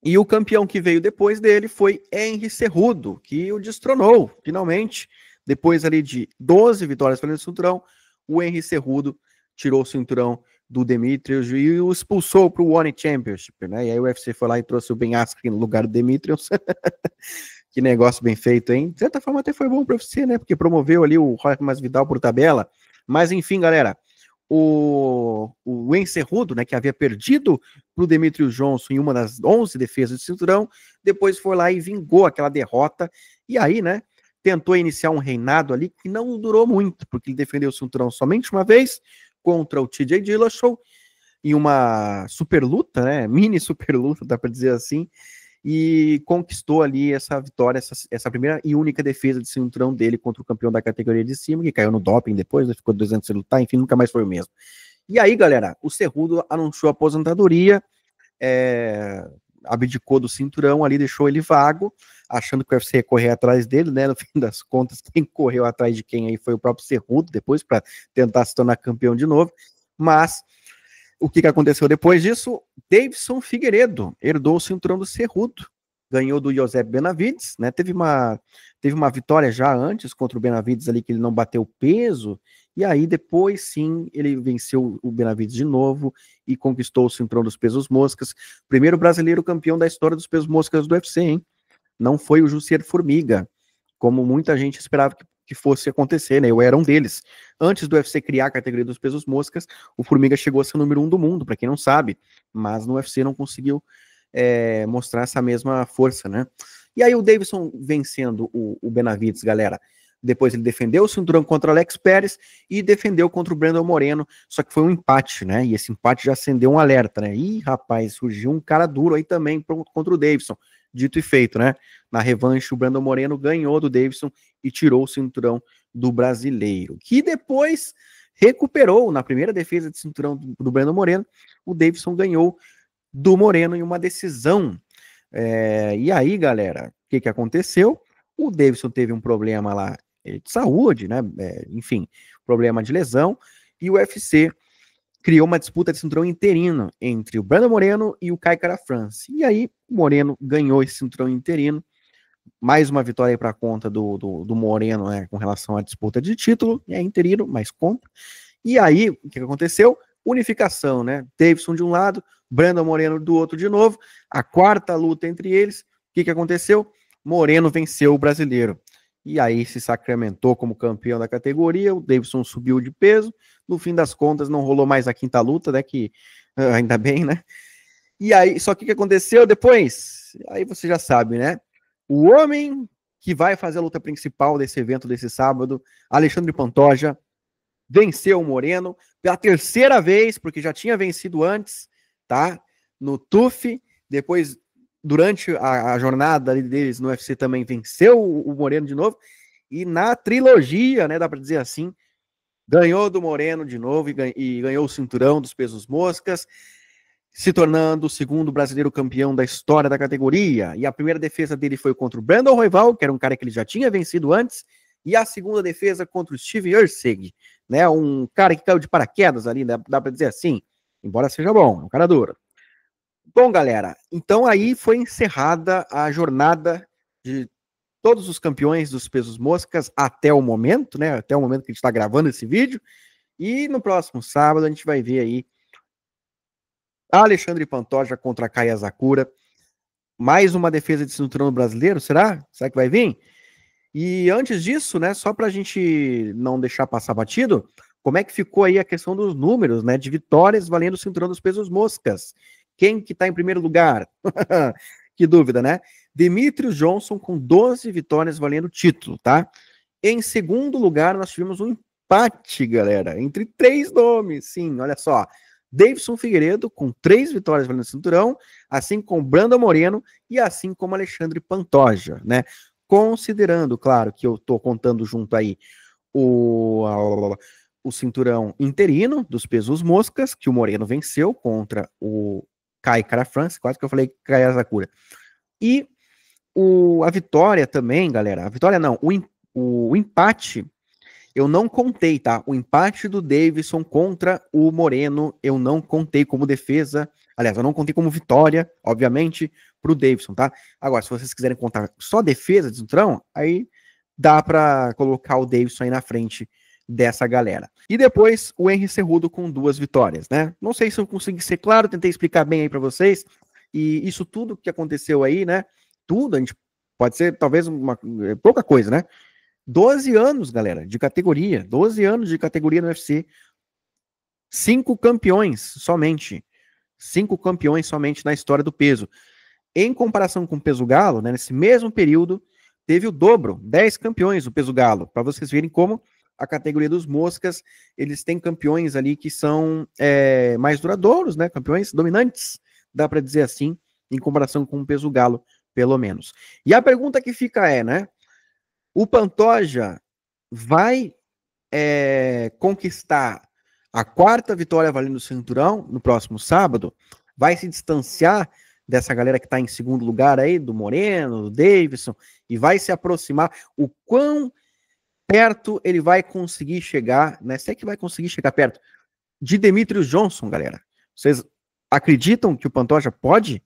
E o campeão que veio depois dele foi Henry Cejudo, que o destronou, finalmente. Depois ali de 12 vitórias pelo cinturão, o Henry Cejudo tirou o cinturão do Demetrius e o expulsou para o One Championship, né? E aí o UFC foi lá e trouxe o Ben Askren no lugar do Demetrius. Que negócio bem feito, hein? De certa forma até foi bom para você, né? Porque promoveu ali o Roy Masvidal por tabela. Mas enfim, galera, o Henry Cejudo, né, que havia perdido para o Demetrius Johnson em uma das 11 defesas de cinturão, depois foi lá e vingou aquela derrota. E aí, né, tentou iniciar um reinado ali que não durou muito, porque ele defendeu o cinturão somente uma vez contra o TJ Dillashaw em uma super luta, né? Mini super luta, dá para dizer assim. E conquistou ali essa vitória, essa primeira e única defesa de cinturão dele contra o campeão da categoria de cima, que caiu no doping depois, né, ficou 2 anos sem lutar, enfim, nunca mais foi o mesmo. E aí, galera, o Cerrudo anunciou a aposentadoria, abdicou do cinturão ali, deixou ele vago, achando que o UFC ia correr atrás dele, né? No fim das contas, quem correu atrás de quem aí foi o próprio Cerrudo, depois para tentar se tornar campeão de novo. Mas o que aconteceu depois disso? Deiveson Figueiredo herdou o cinturão do Cerrudo, ganhou do José Benavides, né? Teve uma vitória já antes contra o Benavides ali, que ele não bateu peso, e aí depois sim ele venceu o Benavides de novo e conquistou o cinturão dos pesos moscas, primeiro brasileiro campeão da história dos pesos moscas do UFC, hein? Não foi o Jussier Formiga, como muita gente esperava que fosse acontecer, né? Eu era um deles. Antes do UFC criar a categoria dos pesos moscas, o Formiga chegou a ser o número 1 do mundo, para quem não sabe, mas no UFC não conseguiu mostrar essa mesma força, né? E aí o Deiveson vencendo o Benavides, galera, depois ele defendeu o cinturão contra o Alex Pérez e defendeu contra o Brandon Moreno, só que foi um empate, né? E esse empate já acendeu um alerta, né? Ih, rapaz, surgiu um cara duro aí também contra o Deiveson. Dito e feito, né? Na revanche, o Brandon Moreno ganhou do Deiveson e tirou o cinturão do brasileiro, que depois recuperou na primeira defesa de cinturão do Brandon Moreno. O Deiveson ganhou do Moreno em uma decisão. E aí, galera, o que aconteceu? O Deiveson teve um problema lá de saúde, né? Enfim, problema de lesão, e o UFC criou uma disputa de cinturão interino entre o Brandon Moreno e o Kai Kara-France. E aí, o Moreno ganhou esse cinturão interino. Mais uma vitória aí para conta do Moreno, né, com relação à disputa de título. Interino, mas conta. E aí, o que aconteceu? Unificação, né? Deiveson de um lado, Brandon Moreno do outro de novo. A quarta luta entre eles. O que aconteceu? Moreno venceu o brasileiro. E aí se sacramentou como campeão da categoria. O Deiveson subiu de peso. No fim das contas, não rolou mais a quinta luta, né? Que ainda bem, né? E aí, só que o que aconteceu depois? Aí você já sabe, né? O homem que vai fazer a luta principal desse evento desse sábado, Alexandre Pantoja, venceu o Moreno pela terceira vez, porque já tinha vencido antes, tá? No TUF, depois, durante a jornada deles no UFC também venceu o Moreno de novo, e na trilogia, né, dá pra dizer assim, ganhou do Moreno de novo e ganhou o cinturão dos pesos moscas, se tornando o segundo brasileiro campeão da história da categoria. E a primeira defesa dele foi contra o Brandon Royval, que era um cara que ele já tinha vencido antes, e a segunda defesa contra o Steve Erceg, né, um cara que caiu de paraquedas ali, dá pra dizer assim, embora seja bom, é um cara duro. Bom, galera, então aí foi encerrada a jornada de todos os campeões dos pesos moscas até o momento, né, até o momento que a gente está gravando esse vídeo, e no próximo sábado a gente vai ver aí Alexandre Pantoja contra Kai Asakura, mais uma defesa de cinturão brasileiro, será? Será que vai vir? E antes disso, né, só para a gente não deixar passar batido, como é que ficou aí a questão dos números, né, de vitórias valendo o cinturão dos pesos moscas? Quem que tá em primeiro lugar? Que dúvida, né? Demetrius Johnson com 12 vitórias valendo o título, tá? Em segundo lugar, nós tivemos um empate, galera, entre 3 nomes, sim, olha só. Deiveson Figueiredo com 3 vitórias valendo o cinturão, assim como Brandon Moreno e assim como Alexandre Pantoja, né? Considerando, claro, que eu tô contando junto aí o cinturão interino dos pesos moscas, que o Moreno venceu contra o Kai Kara-France, quase que eu falei Kai Asakura. E a vitória também, galera, a vitória não, o empate, eu não contei, tá? O empate do Deiveson contra o Moreno, eu não contei como defesa, aliás, eu não contei como vitória, obviamente, pro Deiveson, tá? Agora, se vocês quiserem contar só defesa de cinturão, aí dá pra colocar o Deiveson aí na frente dessa galera. E depois o Henry Cerrudo com 2 vitórias, né? Não sei se eu consegui ser claro, tentei explicar bem aí para vocês. E isso tudo que aconteceu aí, né? Tudo, a gente pode ser talvez pouca coisa, né? 12 anos, galera, de categoria. 12 anos de categoria no UFC. 5 campeões somente. 5 campeões somente na história do peso. Em comparação com o peso galo, né? Nesse mesmo período, teve o dobro, 10 campeões do peso galo. Para vocês verem como a categoria dos moscas, eles têm campeões ali que são mais duradouros, né? Campeões dominantes, dá para dizer assim, em comparação com o peso galo, pelo menos. E a pergunta que fica né? O Pantoja vai conquistar A quarta vitória valendo o cinturão no próximo sábado vai se distanciar dessa galera que está em segundo lugar aí, do Moreno, do Davidson, e vai se aproximar. O quão perto ele vai conseguir chegar, né? Se é que vai conseguir chegar perto de Demetrius Johnson, galera. Vocês acreditam que o Pantoja pode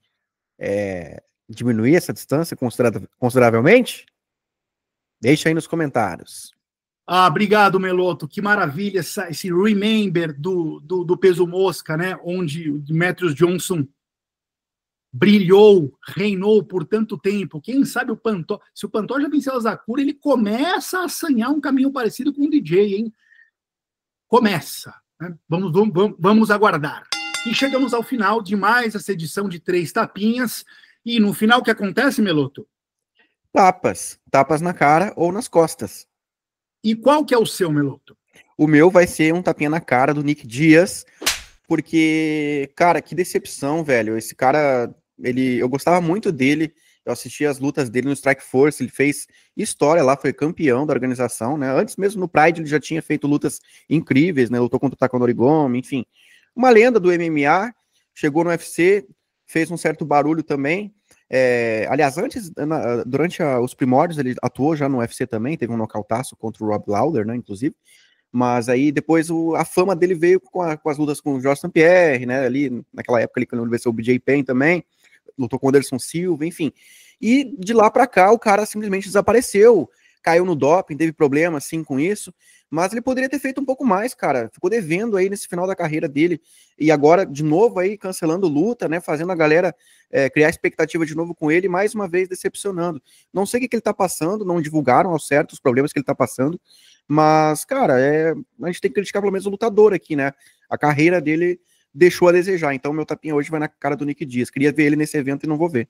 diminuir essa distância consideravelmente? Deixa aí nos comentários. Obrigado, Meloto. Que maravilha esse remember do peso mosca, né? Onde o Demetrius Johnson brilhou, reinou por tanto tempo. Quem sabe se o Pantoja vencer o Asakura, ele começa a assanhar um caminho parecido com o DJ, hein? Começa. Né? Vamos aguardar. E chegamos ao final de mais essa edição de 3 tapinhas. E no final, o que acontece, Meloto? Tapas na cara ou nas costas. E qual que é o seu, Meloto? O meu vai ser um tapinha na cara do Nick Diaz, porque, cara, que decepção, velho. Esse cara, eu gostava muito dele, eu assisti as lutas dele no Strike Force, ele fez história lá, foi campeão da organização, né? Antes mesmo no Pride ele já tinha feito lutas incríveis, né? Lutou contra o Takanori Gomi, enfim. Uma lenda do MMA, chegou no UFC, fez um certo barulho também. Aliás, antes, durante os primórdios, ele atuou já no UFC também, teve um nocautaço contra o Rob Lawler, né, inclusive, mas aí depois a fama dele veio com as lutas com o Georges St-Pierre, né, ali naquela época, quando ele venceu o BJ Penn também, lutou com o Anderson Silva, enfim, e de lá pra cá o cara simplesmente desapareceu, caiu no doping, teve problema, assim, com isso, mas ele poderia ter feito um pouco mais, cara, ficou devendo aí nesse final da carreira dele, e agora, de novo aí, cancelando luta, né, fazendo a galera criar expectativa de novo com ele, mais uma vez decepcionando. Não sei o que ele tá passando, não divulgaram ao certo os problemas que ele tá passando, mas, cara, a gente tem que criticar pelo menos o lutador aqui, né, a carreira dele deixou a desejar, então meu tapinha hoje vai na cara do Nick Diaz, queria ver ele nesse evento e não vou ver.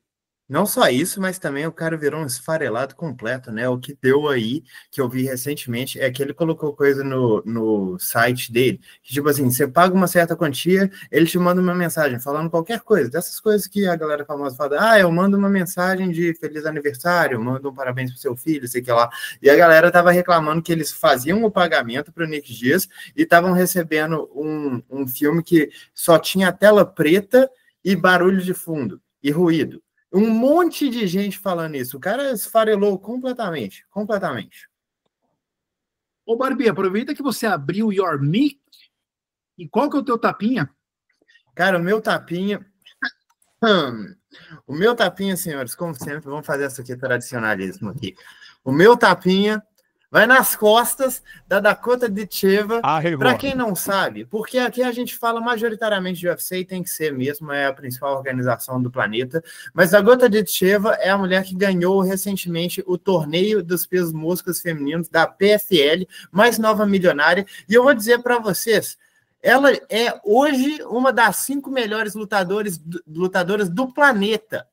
Não só isso, mas também o cara virou um esfarelado completo, né? O que deu aí, que eu vi recentemente, é que ele colocou coisa no site dele, que tipo assim, você paga uma certa quantia, ele te manda uma mensagem falando qualquer coisa, dessas coisas que a galera famosa fala, eu mando uma mensagem de feliz aniversário, mando um parabéns pro seu filho, sei que lá. E a galera tava reclamando que eles faziam o pagamento pro Nick Diaz e estavam recebendo um filme que só tinha tela preta e barulho de fundo, e ruído. Um monte de gente falando isso. O cara esfarelou completamente. Ô, Barbie, aproveita que você abriu o Your Mic. E qual que é o teu tapinha? Cara, o meu tapinha... O meu tapinha, senhores, como sempre, vamos fazer isso aqui, tradicionalismo aqui. O meu tapinha vai nas costas da Dakota Ditcheva, para quem não sabe, porque aqui a gente fala majoritariamente de UFC e tem que ser mesmo, é a principal organização do planeta, mas a Dakota Ditcheva é a mulher que ganhou recentemente o torneio dos pesos moscas femininos da PFL, mais nova milionária, e eu vou dizer para vocês, ela é hoje uma das 5 melhores lutadoras do planeta,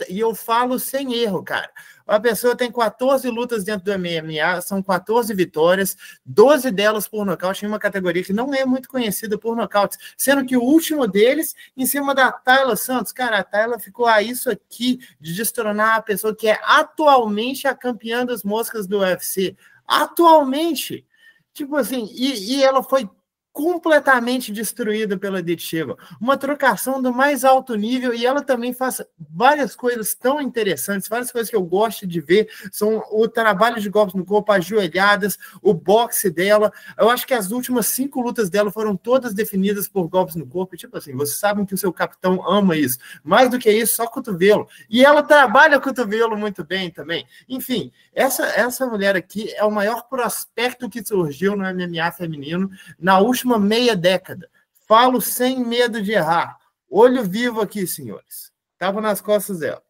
e eu falo sem erro, cara. A pessoa tem 14 lutas dentro do MMA, são 14 vitórias, 12 delas por nocaute, em uma categoria que não é muito conhecida por nocautes, sendo que o último deles, em cima da Taila Santos, cara, a Taila ficou a isso aqui de destronar a pessoa que é atualmente a campeã das moscas do UFC. Atualmente! Tipo assim, e ela foi completamente destruída pela Ditcheva. Uma trocação do mais alto nível, e ela também faz várias coisas tão interessantes, várias coisas que eu gosto de ver, são o trabalho de golpes no corpo, as joelhadas, o boxe dela. Eu acho que as últimas 5 lutas dela foram todas definidas por golpes no corpo, e, tipo assim, vocês sabem que o seu capitão ama isso. Mais do que isso, só cotovelo. E ela trabalha cotovelo muito bem também. Enfim, essa mulher aqui é o maior prospecto que surgiu no MMA feminino na última meia década. Falo sem medo de errar. Olho vivo aqui, senhores. Tava nas costas dela.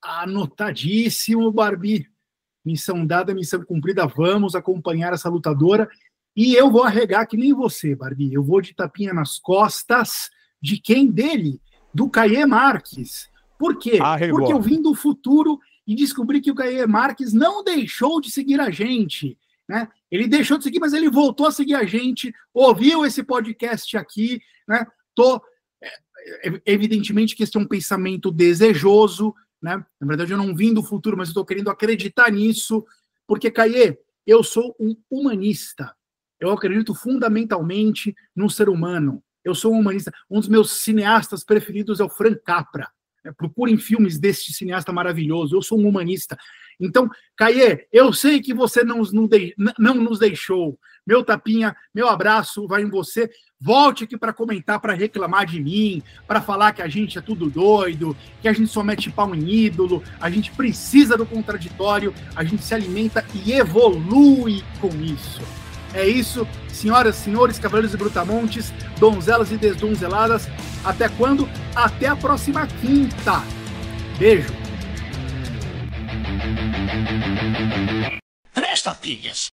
Anotadíssimo, Barbie. Missão dada, missão cumprida. Vamos acompanhar essa lutadora. E eu vou arregar que nem você, Barbie. Eu vou de tapinha nas costas de quem dele? Do Caê Marques. Por quê? Porque eu vim do futuro e descobri que o Caê Marques não deixou de seguir a gente, né? Ele deixou de seguir, mas ele voltou a seguir a gente, ouviu esse podcast aqui, né? Evidentemente que esse é um pensamento desejoso, né? Na verdade, eu não vim do futuro, mas eu estou querendo acreditar nisso, porque, Caê, eu sou um humanista. Eu acredito fundamentalmente no ser humano. Eu sou um humanista. Um dos meus cineastas preferidos é o Frank Capra. Procurem filmes deste cineasta maravilhoso. Eu sou um humanista. Então, Caê, eu sei que você não nos deixou. Meu tapinha, meu abraço vai em você. Volte aqui para comentar, para reclamar de mim, para falar que a gente é tudo doido, que a gente só mete pau em ídolo, a gente precisa do contraditório, a gente se alimenta e evolui com isso. É isso, senhoras, senhores, cavaleiros e brutamontes, donzelas e desdonzeladas. Até quando? Até a próxima quinta. Beijo. Presta, filhas.